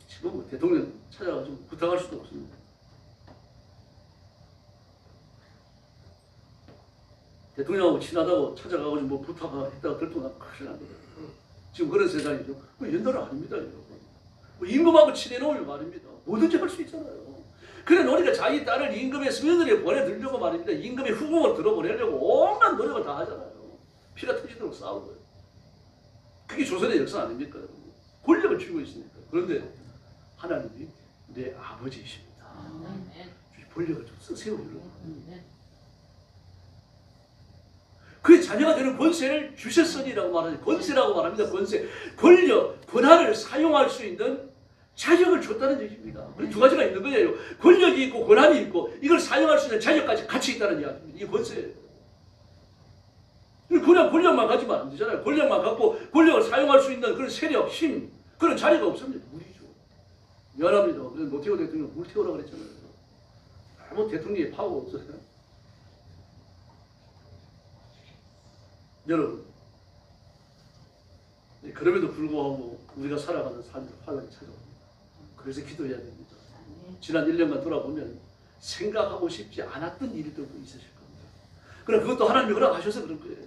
지금 뭐 대통령 찾아가서 부탁할 수도 없습니다. 대통령하고 친하다고 찾아가고 뭐 부탁했다가 들통나면 큰일 납니다. 지금 그런 세상이죠. 그 연달아 아닙니다, 여러분. 뭐 임금하고 친해놓으면 말입니다. 뭐든지 할 수 있잖아요. 그래 우리가 자기 딸을 임금의 서면으로 보내드리려고 말입니다. 임금의 후궁을 들어보내려고 온갖 노력을 다 하잖아요. 피가 터지도록 싸우고요. 그게 조선의 역사 아닙니까? 권력을 쥐고 있으니까. 그런데 하나님이 내 아버지이십니다. 권력을 좀 쓰세요, 여러분. 그의 자녀가 되는 권세를 주셨으니라고 말하죠. 권세라고 말합니다. 권세, 권력, 권한을 사용할 수 있는 자격을 줬다는 얘기입니다. 그리고 두 가지가 있는 거예요. 권력이 있고 권한이 있고 이걸 사용할 수 있는 자격까지 같이 있다는 이야기입니다. 이게 권세예요. 그냥 권력만 가지면 안 되잖아요. 권력만 갖고 권력을 사용할 수 있는 그런 세력, 힘, 그런 자리가 없습니다. 무리죠. 미안합니다. 그래서 노태우 대통령 물 태우라고 그랬잖아요. 아무 대통령의 파워가 없었어요. 여러분, 그럼에도 불구하고 우리가 살아가는 삶을 환란이 찾아옵니다. 그래서 기도해야 됩니다. 지난 1년간 돌아보면 생각하고 싶지 않았던 일들도 있으실 겁니다. 그러나 그것도 하나님이 허락하셔서 그런 거예요.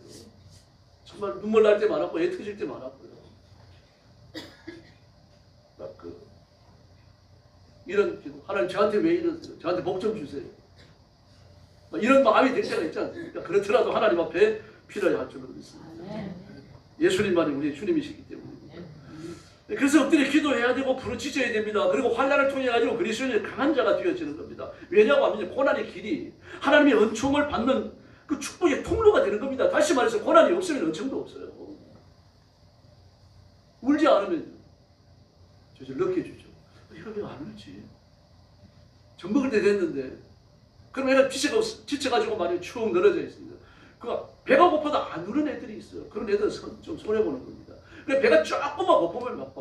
정말 눈물 날 때 많았고 애 터질 때 많았고요. 이런 기도, 하나님 저한테 왜 이러세요? 저한테 복 좀 주세요. 이런 마음이 될 때가 있지 않습니까? 그렇더라도 하나님 앞에 필요해 할 줄로 믿습니다. 예수님만이 우리의 주님이시기 때문입니다. 그래서 엎드려 기도해야 되고 부르짖어야 됩니다. 그리고 환난을 통해 가지고 그리스도인의 강한 자가 되어지는 겁니다. 왜냐고 하면 고난의 길이 하나님의 은총을 받는 그 축복의 통로가 되는 겁니다. 다시 말해서 고난이 없으면 은총도 없어요. 울지 않으면 저절로 느껴주죠. 이거 왜 안 울지? 젖 먹을 때 됐는데 그럼 애가 지쳐가지고 말이에요. 축 늘어져 있습니다. 배가 고파도 안 우는 애들이 있어요. 그런 애들은 좀 손해보는 겁니다. 그래 배가 조금만 고프면 막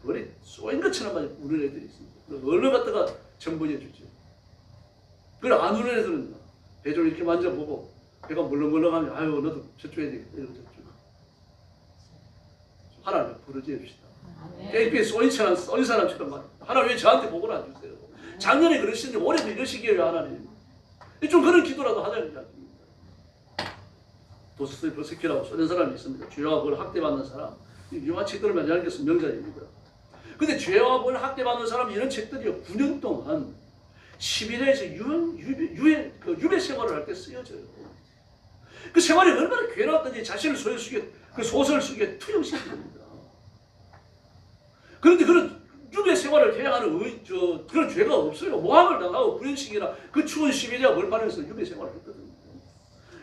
머리 쏘인 것처럼 많이 우는 애들이 있습니다. 얼른 갖다가 전보해 주죠. 그걸 안 우는 애들은 배 좀 이렇게 만져보고 배가 물렁물렁하면 아유 너도 저쪽에 되겠다 이러고 저쪽. 하나님 부르짖어 줍시다. 깨끗이 쏘인 사람처럼 말이에요. 하나님 왜 저한테 복을 안 주세요? 작년에 그러시는데 올해도 이러시기에요 하나님. 좀 그런 기도라도 하자는 이야기입니다. 도스토옙스키라고 소련 사람이 있습니다. 죄와 벌 학대받는 사람. 유명한 책들을 많이 읽겠으면 명작입니다. 근데 죄와 벌 학대받는 사람 이런 책들이요 9년 동안 시베리아에서 유배 생활을 할 때 쓰여져요. 그 생활이 얼마나 괴로웠던지 자신을 그 소설을 쓰기에 투영시킵니다. 그런데 그런 유배 생활을 해야 하는 그런 죄가 없어요. 모함을 당하고 불행식이나 그 추운 시베리아 벌판에서 유배 생활을 했거든요.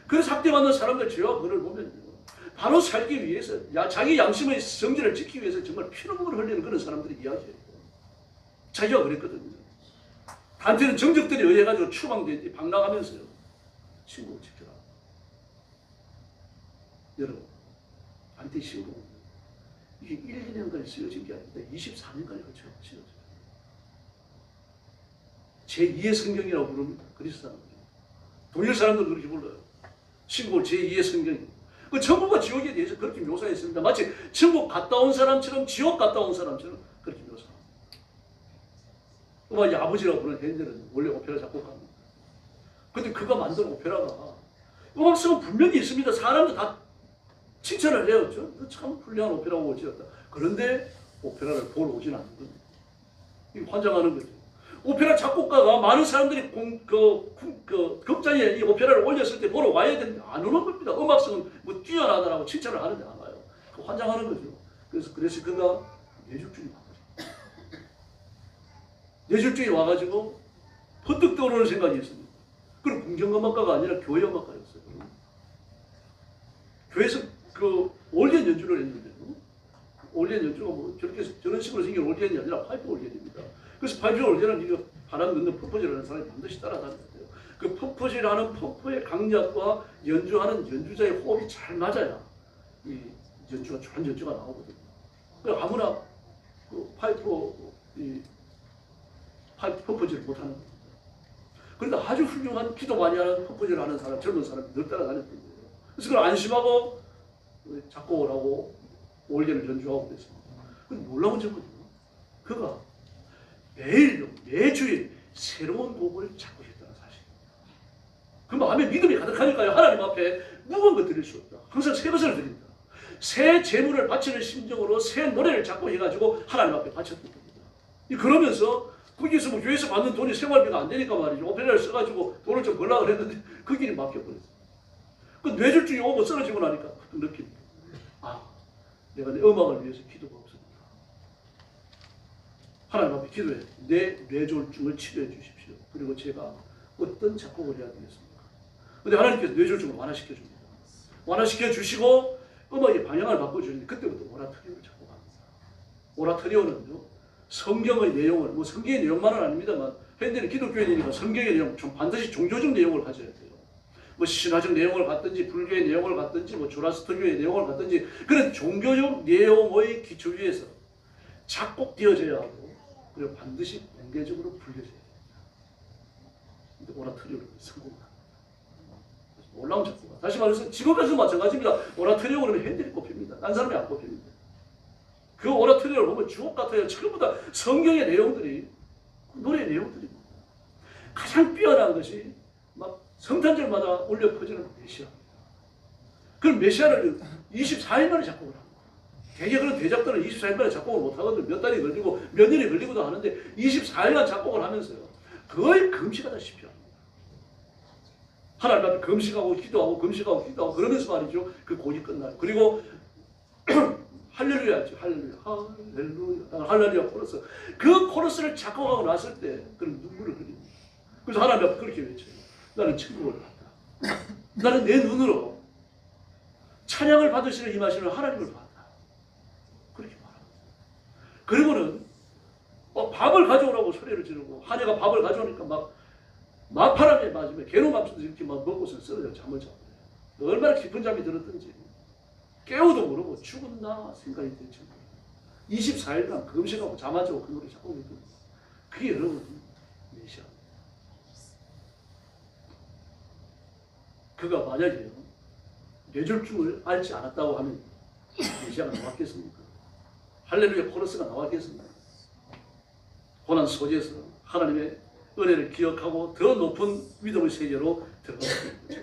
그래서 학대받는 사람들 죄와 벌을 보면 바로 살기 위해서 자기 양심의 성질을 지키기 위해서 정말 피눈물을 흘리는 그런 사람들이 이야기해요. 자기가 그랬거든요. 한테는 정적들이 의해가지고 추방되지 방랑하면서요. 신고 지켜라. 여러분, 한테 신고 이게 1, 2년간에 쓰여진 게 아닙니다. 24년간에 걸쳐 쓰여져요. 제2의 성경이라고 부릅니다. 그리스 사람들이. 동일 사람들도 그렇게 불러요. 신고 제2의 성경입니다. 그 천국과 지옥에 대해서 그렇게 묘사했습니다. 마치 천국 갔다 온 사람처럼 지옥 갔다 온 사람처럼 그렇게 묘사합니다. 이 아버지라고 부르는 헨델은 원래 오페라 작곡가입니다. 근데 그가 만든 오페라가 음악성은 분명히 있습니다. 사람들 다 칭찬을 해요. 참 훌륭한 오페라고 지었다. 그런데 오페라를 보러 오진 않는 겁니다. 이거 환장하는 거죠. 오페라 작곡가가 많은 사람들이 극장에 이 오페라를 올렸을 때 보러 와야 되는데 안 오는 겁니다. 음악성은 뭐 뛰어나다라고 칭찬을 하는데 안 와요. 환장하는 거죠. 그래서 그가 뇌졸중이 와가지고 뇌졸중이 와가지고 번뜩 떠오르는 생각이 있습니다. 그럼 궁정음악가가 아니라 교회 음악가였어요. 교회에서 그 올리언 연주를 했는데 올리언 연주가 뭐 저런 식으로 생긴 올리언이 아니라 파이프 올리언입니다. 그래서 파이프 올리언은 이거 바람 넣는 펌프질하는 사람이 반드시 따라다녀야 돼요. 그 펌프질하는 펌프의 강약과 연주하는 연주자의 호흡이 잘 맞아야 이 연주가 좋은 연주가 나오거든요. 그러니까 아무나 그 파이프 펌프질을 못하는 겁니다. 그런데 아주 훌륭한 기도 많이 하는 펌프질을 하는 사람, 젊은 사람이 늘 따라다녔던 거예요. 그래서 그걸 안심하고 작곡을 하고 올리언을 연주하고 그랬습니다. 그건 놀라운 점거든요. 그가 매주일 새로운 곡을 작곡했다는 사실입니다. 그 마음에 믿음이 가득하니까요. 하나님 앞에 무거운 것 드릴 수 없다. 항상 새 것을 드린다. 새 재물을 바치는 심정으로 새 노래를 작곡해가지고 하나님 앞에 바쳤던 겁니다. 그러면서 거기서 뭐 교회에서 받는 돈이 생활비가 안 되니까 말이죠. 오페라를 써가지고 돈을 좀 벌려고 했는데 그 길이 막혀버렸어요. 그 뇌졸중이 오고 쓰러지고 나니까 그 느낌. 아, 내가 내 음악을 위해서 기도가 없었구나. 하나님 앞에 기도해. 내 뇌졸중을 치료해 주십시오. 그리고 제가 어떤 작곡을 해야 되겠습니까? 근데 하나님께서 뇌졸중을 완화시켜 줍니다. 완화시켜 주시고 음악의 방향을 바꿔주는데 그때부터 오라토리오를 작곡합니다. 오라토리오는요, 성경의 내용을, 뭐 성경의 내용만은 아닙니다만 현대는 기독교인이니까 성경의 내용, 좀 반드시 종교적 내용을 가져야 돼요. 뭐 신화적 내용을 갖든지 불교의 내용을 갖든지 뭐 조라스터교의 내용을 갖든지 그런 종교적 내용의 기초 위에서 작곡되어져야 하고 그리고 반드시 공개적으로 불려져야 됩니다. 근데 오라토리오는 성공합니다. 놀라운 작곡가. 다시 말해서 지금까지도 마찬가지입니다. 오라토리오 그러면 핸들이 꼽힙니다. 딴 사람이 안 꼽힙니다. 그 오라토리오를 보면 주옥 같아요. 전부 다 성경의 내용들이 노래의 내용들입니다. 가장 뛰어난 것이 막 성탄절마다 울려 퍼지는 메시아입니다. 그럼 메시아를 24일 만에 작곡을 합니다. 대개 그런 대작들은 24일 만에 작곡을 못하거든요. 몇 달이 걸리고 몇 년이 걸리고도 하는데 24일간 작곡을 하면서요. 거의 금식하다시피 합니다. 하나님 앞에 금식하고 기도하고 금식하고 기도하고 그러면서 말이죠. 그 곡이 끝나요. 그리고 할렐루야죠. 할렐루야. 할렐루야. 할렐루야 코러스. 그 코러스를 작곡하고 났을 때 그런 눈물을 흘립니다. 그래서 하나님 앞에 그렇게 외쳐요. 나는 천국을 봤다. 나는 내 눈으로 찬양을 받으시는 임하시는 하나님을 봤다. 그렇게 말합니다. 그리고는 밥을 가져오라고 소리를 지르고 하녀가 밥을 가져오니까 막 마파람에 맞으면 괴로움하면서 이렇게 막 먹고서 쓰러져 잠을 자고 얼마나 깊은 잠이 들었던지 깨우도 모르고 죽었나 생각이 들 정도로 24일간 금식하고 잠 안 자고 그 노래 작곡했거든요. 그게 여러분 메시아. 그가 만약에 뇌졸중을 앓지 않았다고 하면 메시아가 나왔겠습니까? 할렐루야 코러스가 나왔겠습니까? 고난 속에서 하나님의 은혜를 기억하고 더 높은 믿음의 세계로 들어가게 되는 거죠.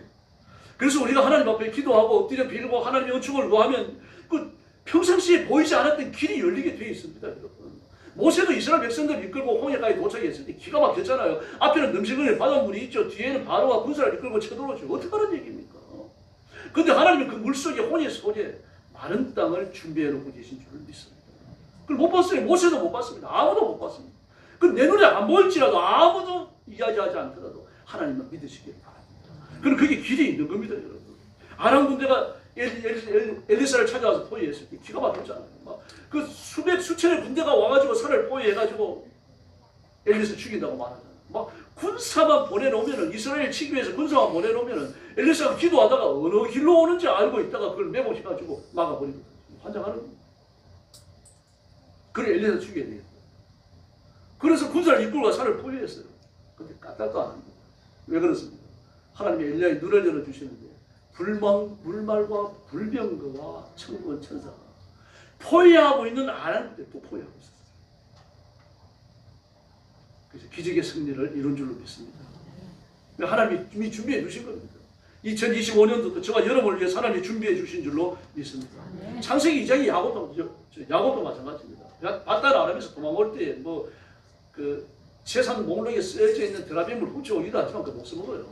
그래서 우리가 하나님 앞에 기도하고 엎드려 빌고 하나님의 은총을 구하면 그 평상시에 보이지 않았던 길이 열리게 되어 있습니다. 여러분. 모세도 이스라엘 백성들 이끌고 홍해까지 도착했을 때 기가 막혔잖아요. 앞에는 넘치는 바닷물이 있죠. 뒤에는 바로와 군사를 이끌고 쳐들어오죠. 어떻게 하는 얘기입니까? 그런데 하나님은 그 물속에 홍해 속에 마른 땅을 준비해 놓고 계신 줄을 믿습니다. 그걸 못 봤어요. 모세도 못 봤습니다. 아무도 못 봤습니다. 그 내 눈에 안 보일지라도 아무도 이야기하지 않더라도 하나님만 믿으시길 바랍니다. 그럼 그게 길이 있는 겁니다, 여러분. 아람 군대가 엘리사를 찾아와서 포위했을 때 기가 막혔잖아요. 막 그 수백 수천의 군대가 와가지고 산을 포위해가지고 엘리사 죽인다고 말하잖아요. 막 군사만 보내놓으면은 이스라엘 치기 위해서 군사만 보내놓으면은 엘리사가 기도하다가 어느 길로 오는지 알고 있다가 그걸 매복해가지고 막아버리거든요. 환장하는 겁니다. 그래 엘리사 죽여야 돼요. 그래서 군사를 이끌고 산을 포위했어요. 근데 까딱도 안 합니다. 왜 그렇습니까? 하나님이 엘리야의 눈을 열어주시는데 불말과 불병거와 천군 천사가 포위하고 있는 아람인데 또 포위하고 있었어요. 그래서 기적의 승리를 이룬 줄로 믿습니다. 하나님이 이미 준비해 주신 겁니다. 2025년도도 저와 여러분을 위해서 하나님이 준비해 주신 줄로 믿습니다. 창세기 2장이 야곱도 마찬가지입니다. 바다를 아람에서 도망올 때 뭐 그 세상 목록에 쓰여져 있는 드라빔을 훔쳐오기도 하지만 그 못 써먹어요.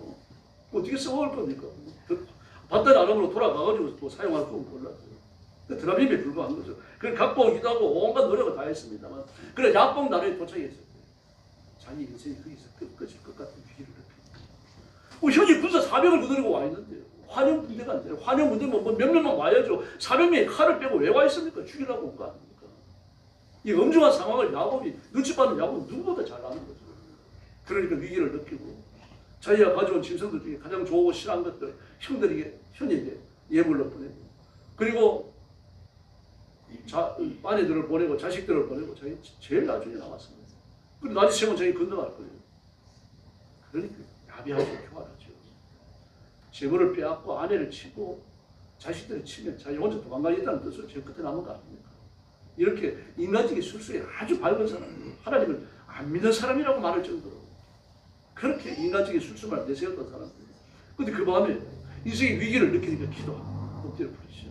어떻게 써먹을 겁니까? 바다를 아람으로 돌아가가지고 또 사용할 건 몰라요. 드라빔에 불과한 거죠. 그걸 갖고 오기도 하고 온갖 노력을 다 했습니다만 그래 야복 나라에 도착했을 때 자기 인생이 거기서 끝까지 것 같은 위기를 느낍니다. 현이 군사 400을 거느리고 와 있는데요. 환영 군대가 안 돼요. 환영 군대면 몇 명만 와야죠. 400명이 칼을 빼고 왜 와 있습니까? 죽이려고 온 거 아닙니까? 이 엄중한 상황을 야곱이, 눈치 빠는 야곱은 누구보다 잘 아는 거죠. 그러니까 위기를 느끼고 자기가 가져온 짐승들 중에 가장 좋고 싫어한 것들 형들에게, 현에게 예물로 보내고, 그리고 아내들을 보내고 자식들을 보내고 자기 제일 나중에 나왔습니다. 그리고 나중에 자기 건너갈 거예요. 그러니까 야비하고 교활하죠. 재물을 빼앗고 아내를 치고 자식들을 치면 자기 혼자 도망가겠다는 뜻으로 제일 끝에 남은 거 아닙니까? 이렇게 인간적인 술수에 아주 밝은 사람이에요. 하나님을 안 믿는 사람이라고 말할 정도로 그렇게 인간적인 술수만 내세웠던 사람들이에요. 근데 그 밤에 인생의 위기를 느끼니까 기도하고 엎드려 부르시죠.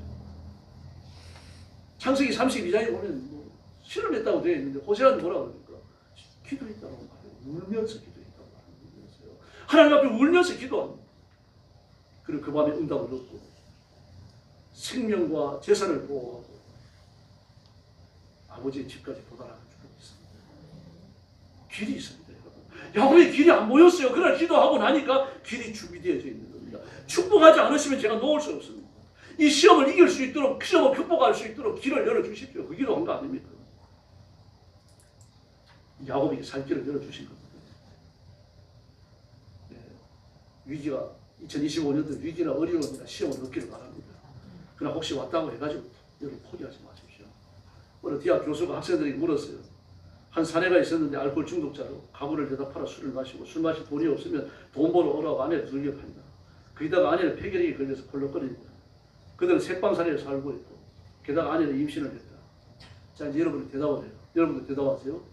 창세기 32장에 보면 뭐 실험했다고 되어 있는데 호세아는 뭐라고 그러니까 기도했다고 말해요. 울면서 기도했다고 말해요. 하나님 앞에 울면서 기도합니다. 그리고 그 밤에 응답을 얻고 생명과 재산을 보호하고 아버지의 집까지 도달하는 줄로 있습니다. 길이 있습니다, 여러분. 야곱의 길이 안 보였어요. 그러나 기도하고 나니까 길이 준비되어져 있는 겁니다. 축복하지 않으시면 제가 놓을 수 없습니다. 이 시험을 이길 수 있도록, 시험을 극복할 수 있도록 길을 열어주십시오. 그 기도한 거 아닙니까? 야곱에게 살 길을 열어주신 겁니다. 네. 위기가 2025년도 위기나 어려움이나 시험을 얻기를 바랍니다. 그러나 혹시 왔다고 해가지고 여러분 포기하지 마십시오. 어느 대학 교수가 학생들에게 물었어요. 한 사내가 있었는데 알코올 중독자로 가구를 내다 팔아 술을 마시고 술 마실 돈이 없으면 돈 벌어 오라고 아내를 두들겨 팬다. 거기다가 아내는 폐결핵에 걸려서 콜록거린다. 그들은 색방사내에 살고 있고 게다가 아내는 임신을 했다. 자, 이제 여러분이 대답을 해요. 여러분도 대답하세요.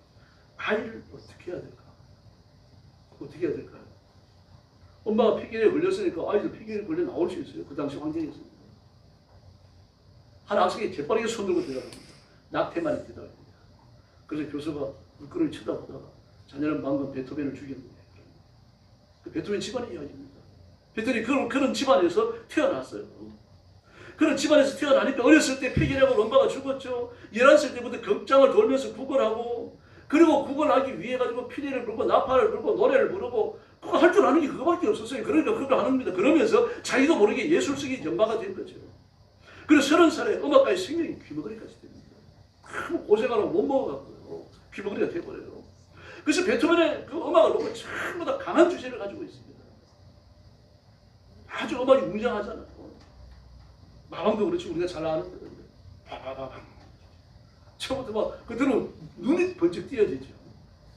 아이를 어떻게 해야 될까? 어떻게 해야 될까요? 엄마가 폐결핵에 걸렸으니까 아이도 폐결핵에 걸려 나올 수 있어요. 그 당시 환경에서는. 한 학생이 재빠르게 손 들고 대답합니다. 낙태만이 대답합니다. 그래서 교수가 물끄러미 쳐다보다가 자녀는 방금 베토벤을 죽였는데, 그 베토벤 집안의 이야기입니다. 베토벤이 그런 집안에서 태어났어요. 그런 집안에서 태어나니까 어렸을 때 폐결핵으로 엄마가 죽었죠. 11살 때부터 극장을 돌면서 구걸하고, 그리고 구걸하기 위해 가지고 피리를 불고 나팔을 불고 노래를 부르고, 그거 할 줄 아는 게 그거밖에 없었어요. 그러니까 그거 하는 겁니다. 그러면서 자기도 모르게 예술성이 연마가 된 거죠. 그래서 30살에 음악가의 생명이 귀머거리까지 됩니다. 너무 고생하라고 못 먹어갖고요. 귀머거리가 돼버려요. 그래서 베토벤의 그 음악을 놓고 전부 다 강한 주제를 가지고 있습니다. 아주 음악이 웅장하잖아요. 마방도 그렇지 우리가 잘 아는 거거든요. 바바바방. 처음부터 막 그들은 눈이 번쩍 띄어지죠.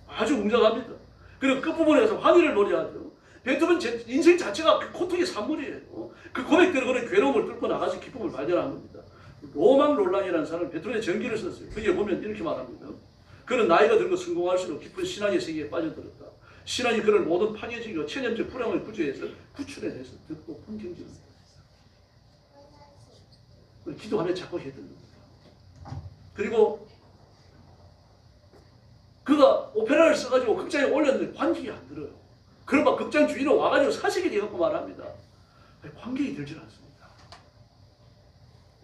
아주 웅장합니다. 그리고 끝부분에 가서 환희를 노래하죠. 베토벤 인생 자체가 고통의 산물이에요. 그 고백대로 그런 괴로움을 뚫고 나가서 기쁨을 발견한 겁니다. 로망 롤랑이라는 사람은 베토벤의 전기를 썼어요. 거기에 보면 이렇게 말합니다. 그는 나이가 들고 성공할수록 깊은 신앙의 세계에 빠져들었다. 신앙이 그를 모든 파괴적이고 체념적 불황을 구제해서 구출해내서 듣고 풍경지는 기도하며 작곡했던 겁니다. 그리고 그가 오페라를 써가지고 극장에 올렸는데 관객이 안 들어요. 그럼 막 극장 주인은 와가지고 사색이 돼갖고 말합니다. 관객이 들질 않습니다.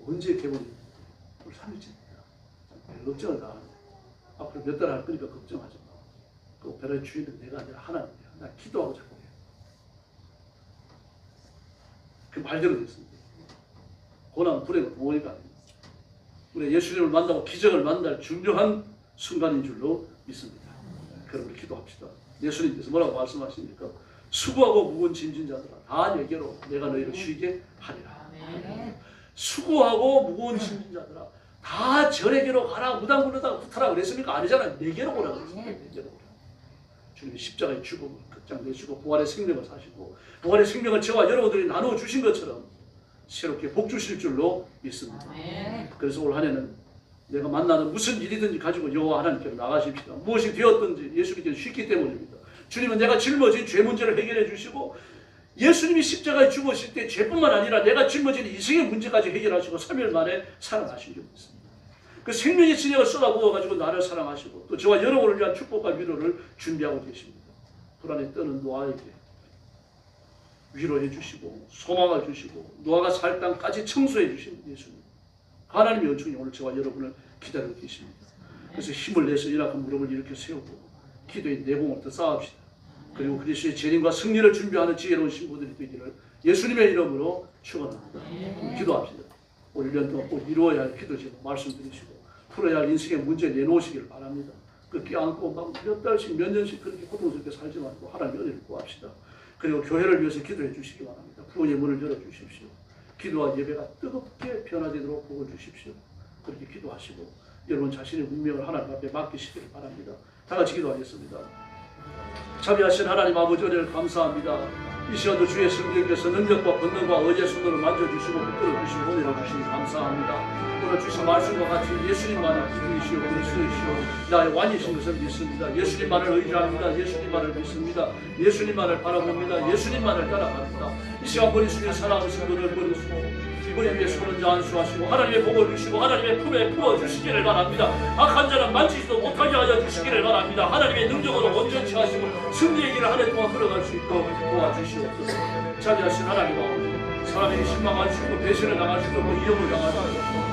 언제 개봉입니까? 오늘 3일째입니다. 걱정을 다 하는데 앞으로 몇 달 할 거니까 걱정하지 마. 그 오페라의 주인은 내가 아니라 하나님이야. 나 기도하고 작곡해. 그 말대로 됐습니다. 고난, 불행은 부모니까 아닙니다. 우리 예수님을 만나고 기적을 만날 중요한 순간인 줄로 믿습니다. 그럼 우리 기도합시다. 예수님께서 뭐라고 말씀하십니까? 수고하고 무거운 짐진 자들아 다 내게로 내가 너희를 쉬게 하리라. 수고하고 무거운 짐진 자들아 다 저에게로 가라. 무당 부르다가 후타라 그랬습니까? 아니잖아요. 내게로 오라 그랬습니다. 내게로 오라. 주님이 십자가의 죽음을 극장 내시고 부활의 생명을 사시고 부활의 생명을 저와 여러분들이 나누어 주신 것처럼 새롭게 복 주실 줄로 믿습니다. 그래서 올 한 해는 내가 만나는 무슨 일이든지 가지고 여호와 하나님께로 나가십시다. 무엇이 되었든지 예수님께서 쉽기 때문입니다. 주님은 내가 짊어진 죄 문제를 해결해 주시고 예수님이 십자가에 죽으실 때 죄뿐만 아니라 내가 짊어진 인생의 문제까지 해결하시고 3일 만에 살아나신 줄 믿습니다. 그 생명의 진액을 쏟아부어가지고 나를 사랑하시고 또 저와 여러분을 위한 축복과 위로를 준비하고 계십니다. 불안에 떠는 노아에게 위로해 주시고 소망을 주시고 노아가 살 땅까지 청소해 주신 예수님. 하나님의 은총이 오늘 저와 여러분을 기다리고 계십니다. 그래서 힘을 내서 연약한 무릎을 이렇게 세우고 기도의 내공을 더 쌓읍시다. 그리고 그리스도의 재림과 승리를 준비하는 지혜로운 신부들이 되기를 예수님의 이름으로 축원합니다. 기도합시다. 올 1년 동안 꼭 이루어야 할 기도 제목 말씀드리시고 풀어야 할 인생의 문제 내놓으시기를 바랍니다. 그 껴안고 막 몇 달씩 몇 년씩 그렇게 고통스럽게 살지 말고 하나님 은혜를 구합시다. 그리고 교회를 위해서 기도해 주시기 바랍니다. 구원의 문을 열어주십시오. 기도와 예배가 뜨겁게 변화되도록 복을 주십시오. 그렇게 기도하시고 여러분 자신의 운명을 하나님 앞에 맡기시기를 바랍니다. 다 같이 기도하겠습니다. 자비하신 하나님 아버지 은혜를 감사합니다. 이 시간도 주의 성령께서 능력과 권능과 의의 손으로 만져주시고 붙들어주시고 은혜를 주시니 감사합니다. 오늘 주신 말씀과 같이 예수님만을 기둥이시오 그리스도이시오 나의 왕이신 것을 믿습니다. 예수님만을 의지합니다. 예수님만을 믿습니다. 예수님만을 바라봅니다. 예수님만을 따라갑니다. 이 시간 버리시는 사랑하는 성도를 버리시고 우리 위에 손을 안수하시고 하나님의 복을 주시고 하나님의 품에 품어주시기를 바랍니다. 악한 자는 만지지도 못하게 하여 주시기를 바랍니다. 하나님의 능력으로 온전치 하시고 승리의 길을 한 해 동안 걸어갈 수 있도록 도와주시옵소서. 자비하신 하나님 아버지 사람에게 실망할 수 있고 배신을 당할 수 있고 위험을 당할 수 있고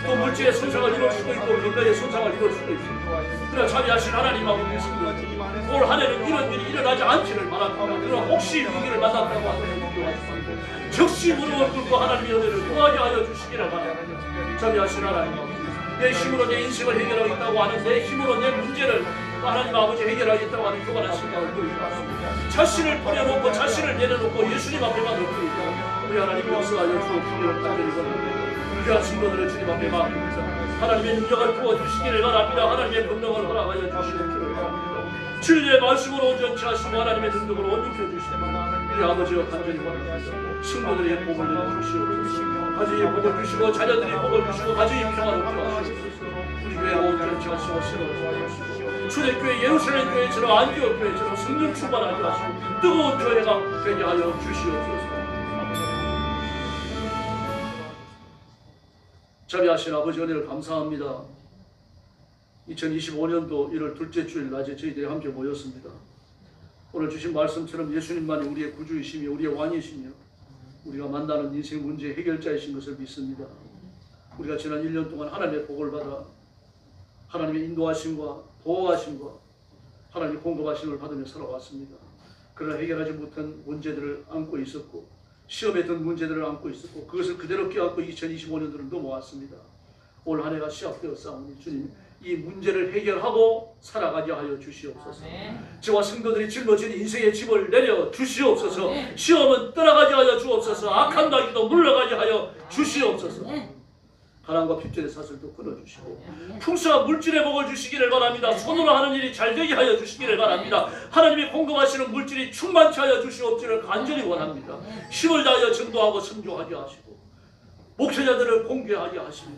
또 물질의 손상을 이룰 수도 있고 건강의 손상을 이룰 수도 있습니다. 그러나 자비하신 하나님 아버지 믿습니다. 올 한 해는 이런 일이 일어나지 않기를 바랍니다. 그러나 혹시 위기를 만났다고 하면 염려하지 말고 적시 무릎을 꿇고 하나님의 은혜를 구하게 하여 주시기를 바랍니다. 자비하신 하나님 아버지 내 힘으로 내 인생을 해결하겠다고 하는 내 힘으로 내 문제를 하나님 아버지 해결하겠다고 하는 교만한 생각을 버리지 마십니다. 자신을 버려놓고 자신을 내려놓고 예수님 앞에만 놓고 있고 우리 하나님 용서하여 주옵시기를 간절히 바랍니다. 귀한 친구들을 주님 앞에 맡깁니다. 하나님의 능력을 부어주시기를 바랍니다. 하나님의 권능을 허락하여 주시기를 바랍니다. 진리의 말씀으로 온전치 하시고 하나님의 능력으로 온전히 주시기 바랍니다. 우리 아버지와 간절히 바랍니다. 친구들의 복을 내주시옵소서. 가정의 복을 주시고 자녀들의 복을 주시고 가정의 평화를 주옵소서. 우리 교회가 온전치 하시고 세워주옵소서. 초대교회 예루살렘 교회처럼 안디옥 교회처럼 성령 충만하게 하시고 뜨거운 교회가 되게 하여 주시옵소서. 자비하신 아버지 은혜를 감사합니다. 2025년도 1월 둘째 주일 낮에 저희들이 함께 모였습니다. 오늘 주신 말씀처럼 예수님만이 우리의 구주이시며 우리의 왕이시며 우리가 만나는 인생 문제 해결자이신 것을 믿습니다. 우리가 지난 1년 동안 하나님의 복을 받아 하나님의 인도하심과 보호하심과 하나님의 공급하심을 받으며 살아왔습니다. 그러나 해결하지 못한 문제들을 안고 있었고 시험에 든 문제들을 안고 있었고 그것을 그대로 껴안고 2025년도를 넘어왔습니다. 올 한 해가 시작되었사오니 주님 이 문제를 해결하고 살아가게 하여 주시옵소서. 저와 성도들이 짊어진 인생의 짐을 내려 주시옵소서. 시험은 떠나가게 하여 주옵소서. 악한 나기도 물러가게 하여 주시옵소서. 가난과 핍절의 사슬도 끊어주시고 풍성한 물질의 복을 주시기를 바랍니다. 손으로 하는 일이 잘 되게 하여 주시기를 바랍니다. 하나님이 공급하시는 물질이 충만치 하여 주시옵기를 간절히 원합니다. 힘을 다하여 전도하고 선교하게 하시고 목회자들을 공개하게 하시고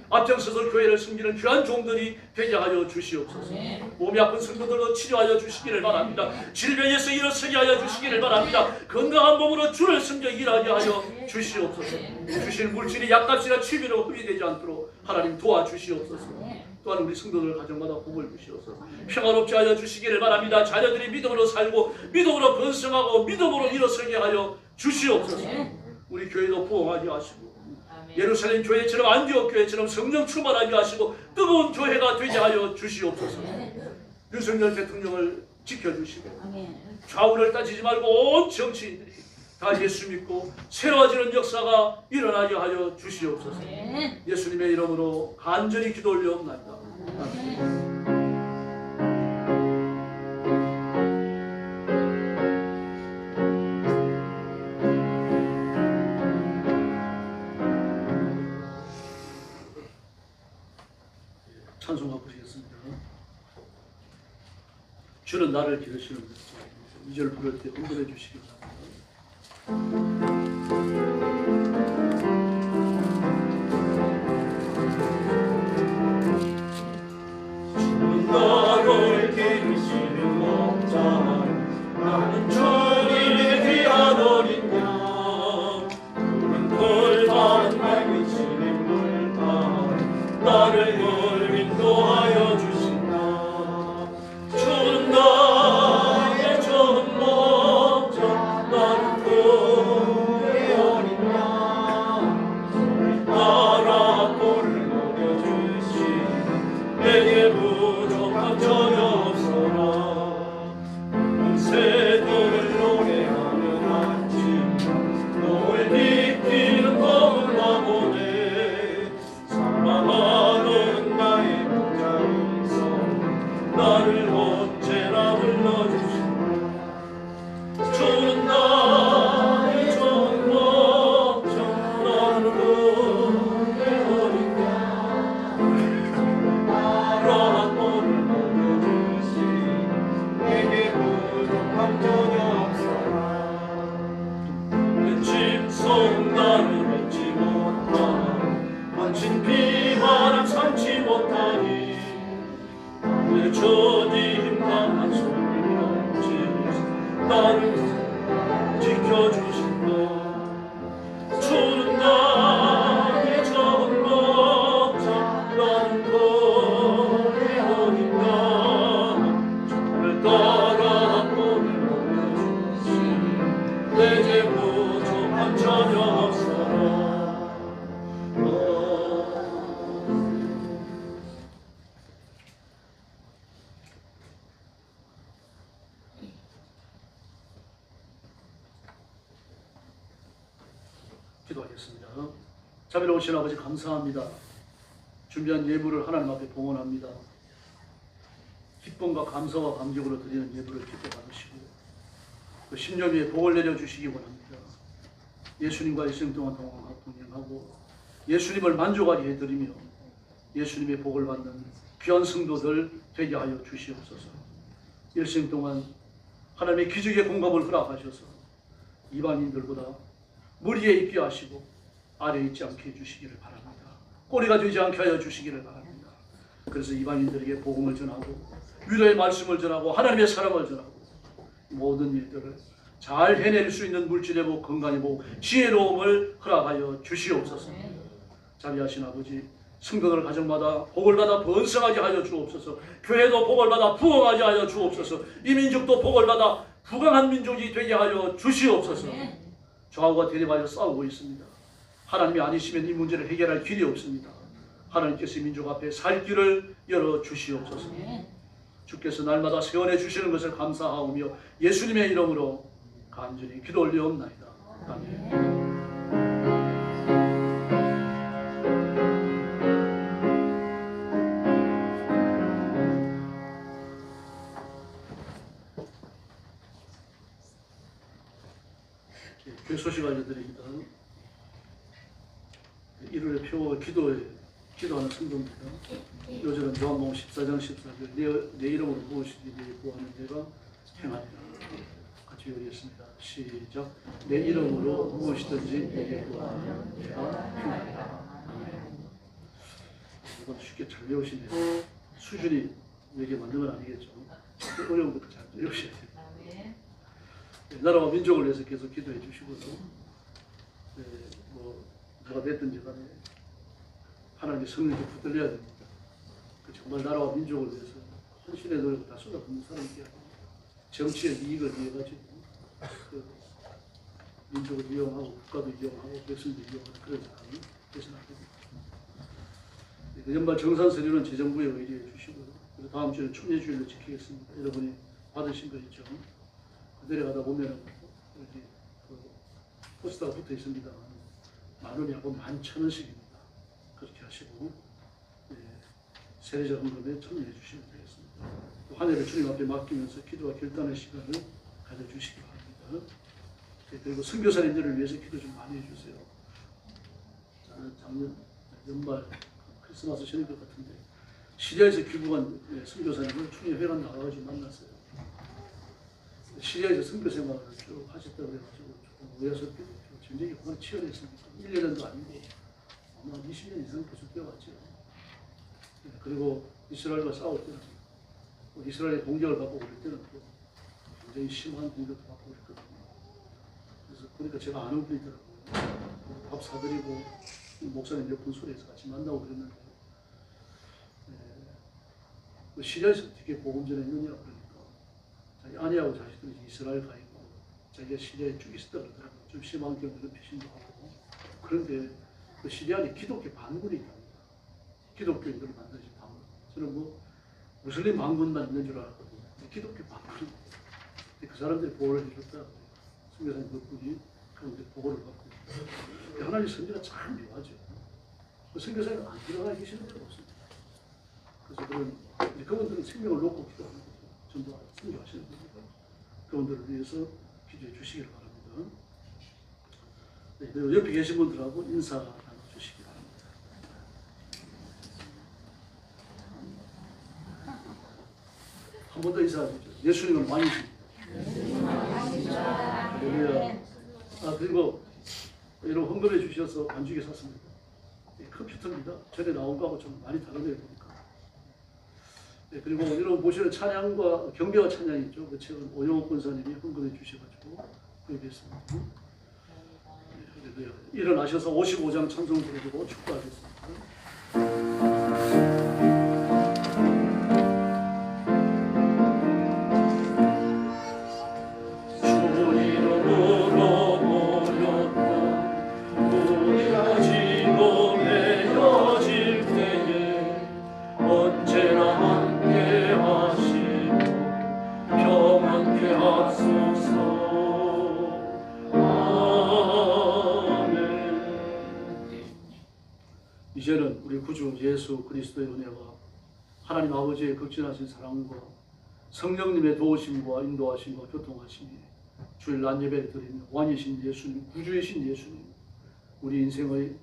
앞장서서 교회를 섬기는 귀한 종들이 되게 하여 주시옵소서. 몸이 아픈 성도들도 치료하여 주시기를 바랍니다. 질병에서 일어서게 하여 주시기를 바랍니다. 건강한 몸으로 주를 섬겨 일하게 하여 주시옵소서. 주신 물질이 약값이나 취미로 흡입되지 않도록 하나님 도와주시옵소서. 또한 우리 성도들 가정마다 복을 주시옵소서. 평화롭게 하여 주시기를 바랍니다. 자녀들이 믿음으로 살고 믿음으로 번성하고 믿음으로 일어서게 하여 주시옵소서. 우리 교회도 부흥하게 하시고 예루살렘 교회처럼 안디옥 교회처럼 성령 충만하게 하시고 뜨거운 교회가 되게 하여 주시옵소서. 윤석열 대통령을 지켜주시고 좌우를 따지지 말고 온 정치인들이 다 예수 믿고 새로워지는 역사가 일어나게 하여 주시옵소서. 예수님의 이름으로 간절히 기도 올려옵나이다. 아멘. 찬송하고 부르겠습니다. 주는 나를 기르시는 것. 2절 부를 때 응답해 주시기 바랍니다. 주는 나를 기르시는 목자 나는 주님의 귀한 어린 양 푸른 돌밭 맑으시는 물밭 나를 인도하여 주신다. 주는 나의 좋은 목자 나를 주님 방송이지 나를 지켜주신다. 주는 나의 전복자 나는 거리 어딘가 주를 따라 오늘 보내주시 내게 부족한 전혀 없어라. 기도하겠습니다. 자비로우신 아버지 감사합니다. 준비한 예물을 하나님 앞에 봉헌합니다. 기쁨과 감사와 감격으로 드리는 예물을 기뻐 받으시고 그 심령 위에 복을 내려주시기 원합니다. 예수님과 일생 동안 동행하고 예수님을 만족하게 해드리며 예수님의 복을 받는 귀한 성도들 되게 하여 주시옵소서. 일생 동안 하나님의 기적의 공감을 허락하셔서 이방인들보다 머리에 있게 하시고 아래에 있지 않게 해주시기를 바랍니다. 꼬리가 되지 않게 하여 주시기를 바랍니다. 그래서 이방인들에게 복음을 전하고 위로의 말씀을 전하고 하나님의 사랑을 전하고 모든 일들을 잘 해낼 수 있는 물질의 복, 건강의 복, 지혜로움을 허락하여 주시옵소서. 자비하신 아버지, 성도들 가정마다 복을 받아 번성하게 하여 주옵소서. 교회도 복을 받아 부흥하게 하여 주옵소서. 이 민족도 복을 받아 부강한 민족이 되게 하여 주시옵소서. 좌우가 대립하여 싸우고 있습니다. 하나님이 아니시면 이 문제를 해결할 길이 없습니다. 하나님께서 이 민족 앞에 살 길을 열어 주시옵소서. 주께서 날마다 세원해 주시는 것을 감사하오며 예수님의 이름으로 간절히 기도 올리옵나이다. 아멘. 교회 소식 알려드립니다. 1월의 표 기도하는 성도입니다. 요절은 요한복음 14장 14절 내 이름으로 무엇이든지 구하는 내가 행하리라. 같이 읽겠습니다. 시작. 내 이름으로 무엇이든지 내게 구하면 내가 행하리라. 이건 쉽게 잘 외우시네요. 수준이 내게 맞는 건 아니겠죠. 어려운 것도 잘 외우셔야 돼요. 나라와 민족을 위해서 계속 기도해 주시고요. 뭐가 됐든지 간에 하나님의 성령께 붙들려야 됩니다. 정말 나라와 민족을 위해서 헌신의 노력을 다 쏟아붓는 사람이야. 정치의 이익을 위해 가지고 민족을 이용하고 국가도 이용하고 백성도 이용하는 그런 사람이 되서는 안 됩니다. 연말 정산서류는 재정부에 의뢰해 주시고요. 그리고 다음 주에는 총회주일로 지키겠습니다. 여러분이 받으신 거 있죠? 내려가다 보면 여기 포스터가 붙어 있습니다. 10,000원하고 11,000원씩입니다. 그렇게 하시고 세례자 헌금에 참여해 주시면 되겠습니다. 한 해를 주님 앞에 맡기면서 기도와 결단의 시간을 가져주시기 바랍니다. 그리고 선교사님들을 위해서 기도 좀 많이 해주세요. 저는 작년 연말 크리스마스 저녁 같은데 시리아에서 귀국한 선교사님을 충의회관 나가가지고 만났어요. 시리아에서 선교 생활을 쭉 하셨다고 해가지고 조금 의아스럽게도 전쟁이 그만 치열했습니다. 1년도 아니고 아마 20년 이상 계속 뛰어왔죠. 그리고 이스라엘과 싸울 때는 이스라엘의 공격을 받고 그럴 때는 또 굉장히 심한 공격도 받고 그랬거든요. 그래서 보니까 제가 아는 분이더라고요. 밥 사드리고 목사님 몇 분 소리에서 같이 만나고 그랬는데 시리아에서 어떻게 복음 전했느냐 그러니까 자기 아내하고 자식들이 이스라엘 가 있고 자기가 시리아에 쭉 있었다 그러더라고요. 좀 심한 경우는 피신도 하고. 그런데 그 시리아에 기독교 반군이 있답니다. 기독교인들을 만나지 반군. 저는 뭐 무슬림 반군만 있는 줄 알았거든요. 기독교 반군. 그 사람들이 보호를 해줬다. 선교사님 덕분이 그런데 보호를 받고. 하나님 선교가 참 묘하죠. 그 선교사님 안 들어가 계시는 데가 없습니다. 그래서 그분들은 생명을 놓고 기도하는 거죠. 전도 선교하시는 분이니까 그분들을 위해서 기도해 주시길 바랍니다. 네, 그리고 옆에 계신 분들하고 인사 나눠주시기 바랍니다. 한 번 더 인사하시죠. 예수님은 왕이십니다. 할렐루야. 그리고 여러분 헌금해 주셔서 안주게 샀습니다. 컴퓨터입니다. 전에 나온 거하고 좀 많이 다르네요 보니까. 네, 그리고 여러분 보시는 찬양과 경배와 찬양이 있죠. 그 책은 오영옥 권사님이 헌금해 주셔가지고 여기했습니다. 네, 할렐루야. 일어나셔서 55장 찬송 부르고 축도하겠습니다. 이제는 우리 구주 예수 그리스도의 은혜와 하나님 아버지의 극진하신 사랑과 성령님의 도우심과 인도하심과 교통하심이 주일 난 예배를 드리며 왕이신 예수님, 구주이신 예수님, 우리 인생의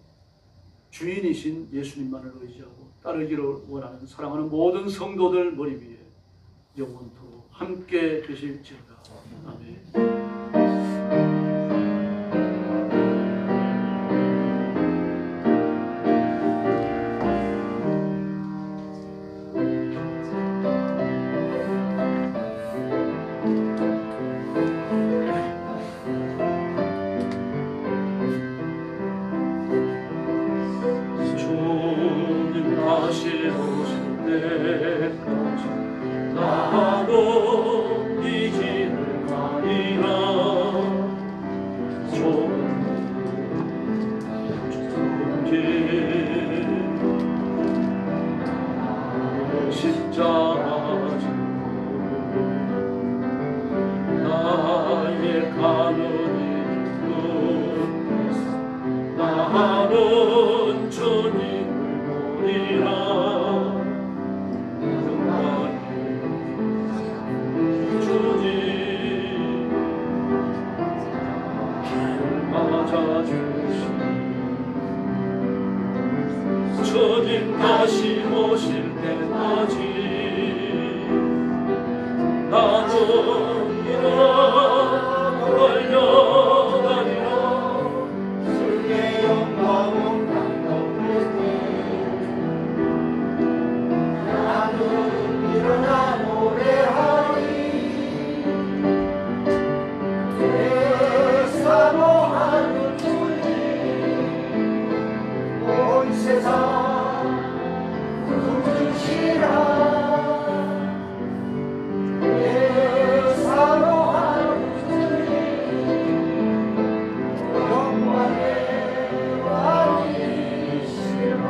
주인이신 예수님만을 의지하고 따르기를 원하는 사랑하는 모든 성도들 머리 위에 영원토록 함께 계실지어다. 아멘. 주님 다시 오실 때까지 나는 일어나 걸려다니라. 주의 영광은 나는 일어나 노래하리. 사모하는 주님 온 세상 부르시라. 사모하는 주님 영광의 왕이시라.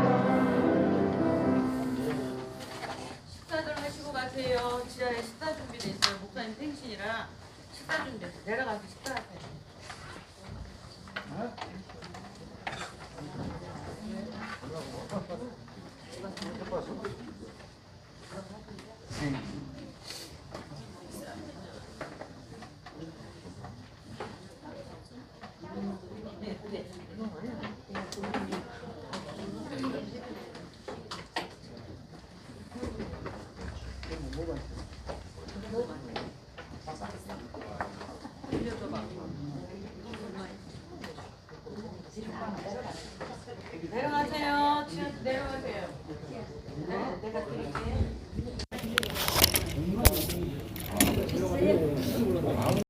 식사들 하시고 가세요. 지하에 식사 준비돼 있어요. 목사님 생신이라 식사 준비돼. 내려가서 식사하세요. 내려가세요. 내려가세요. 네, 내가 드릴게.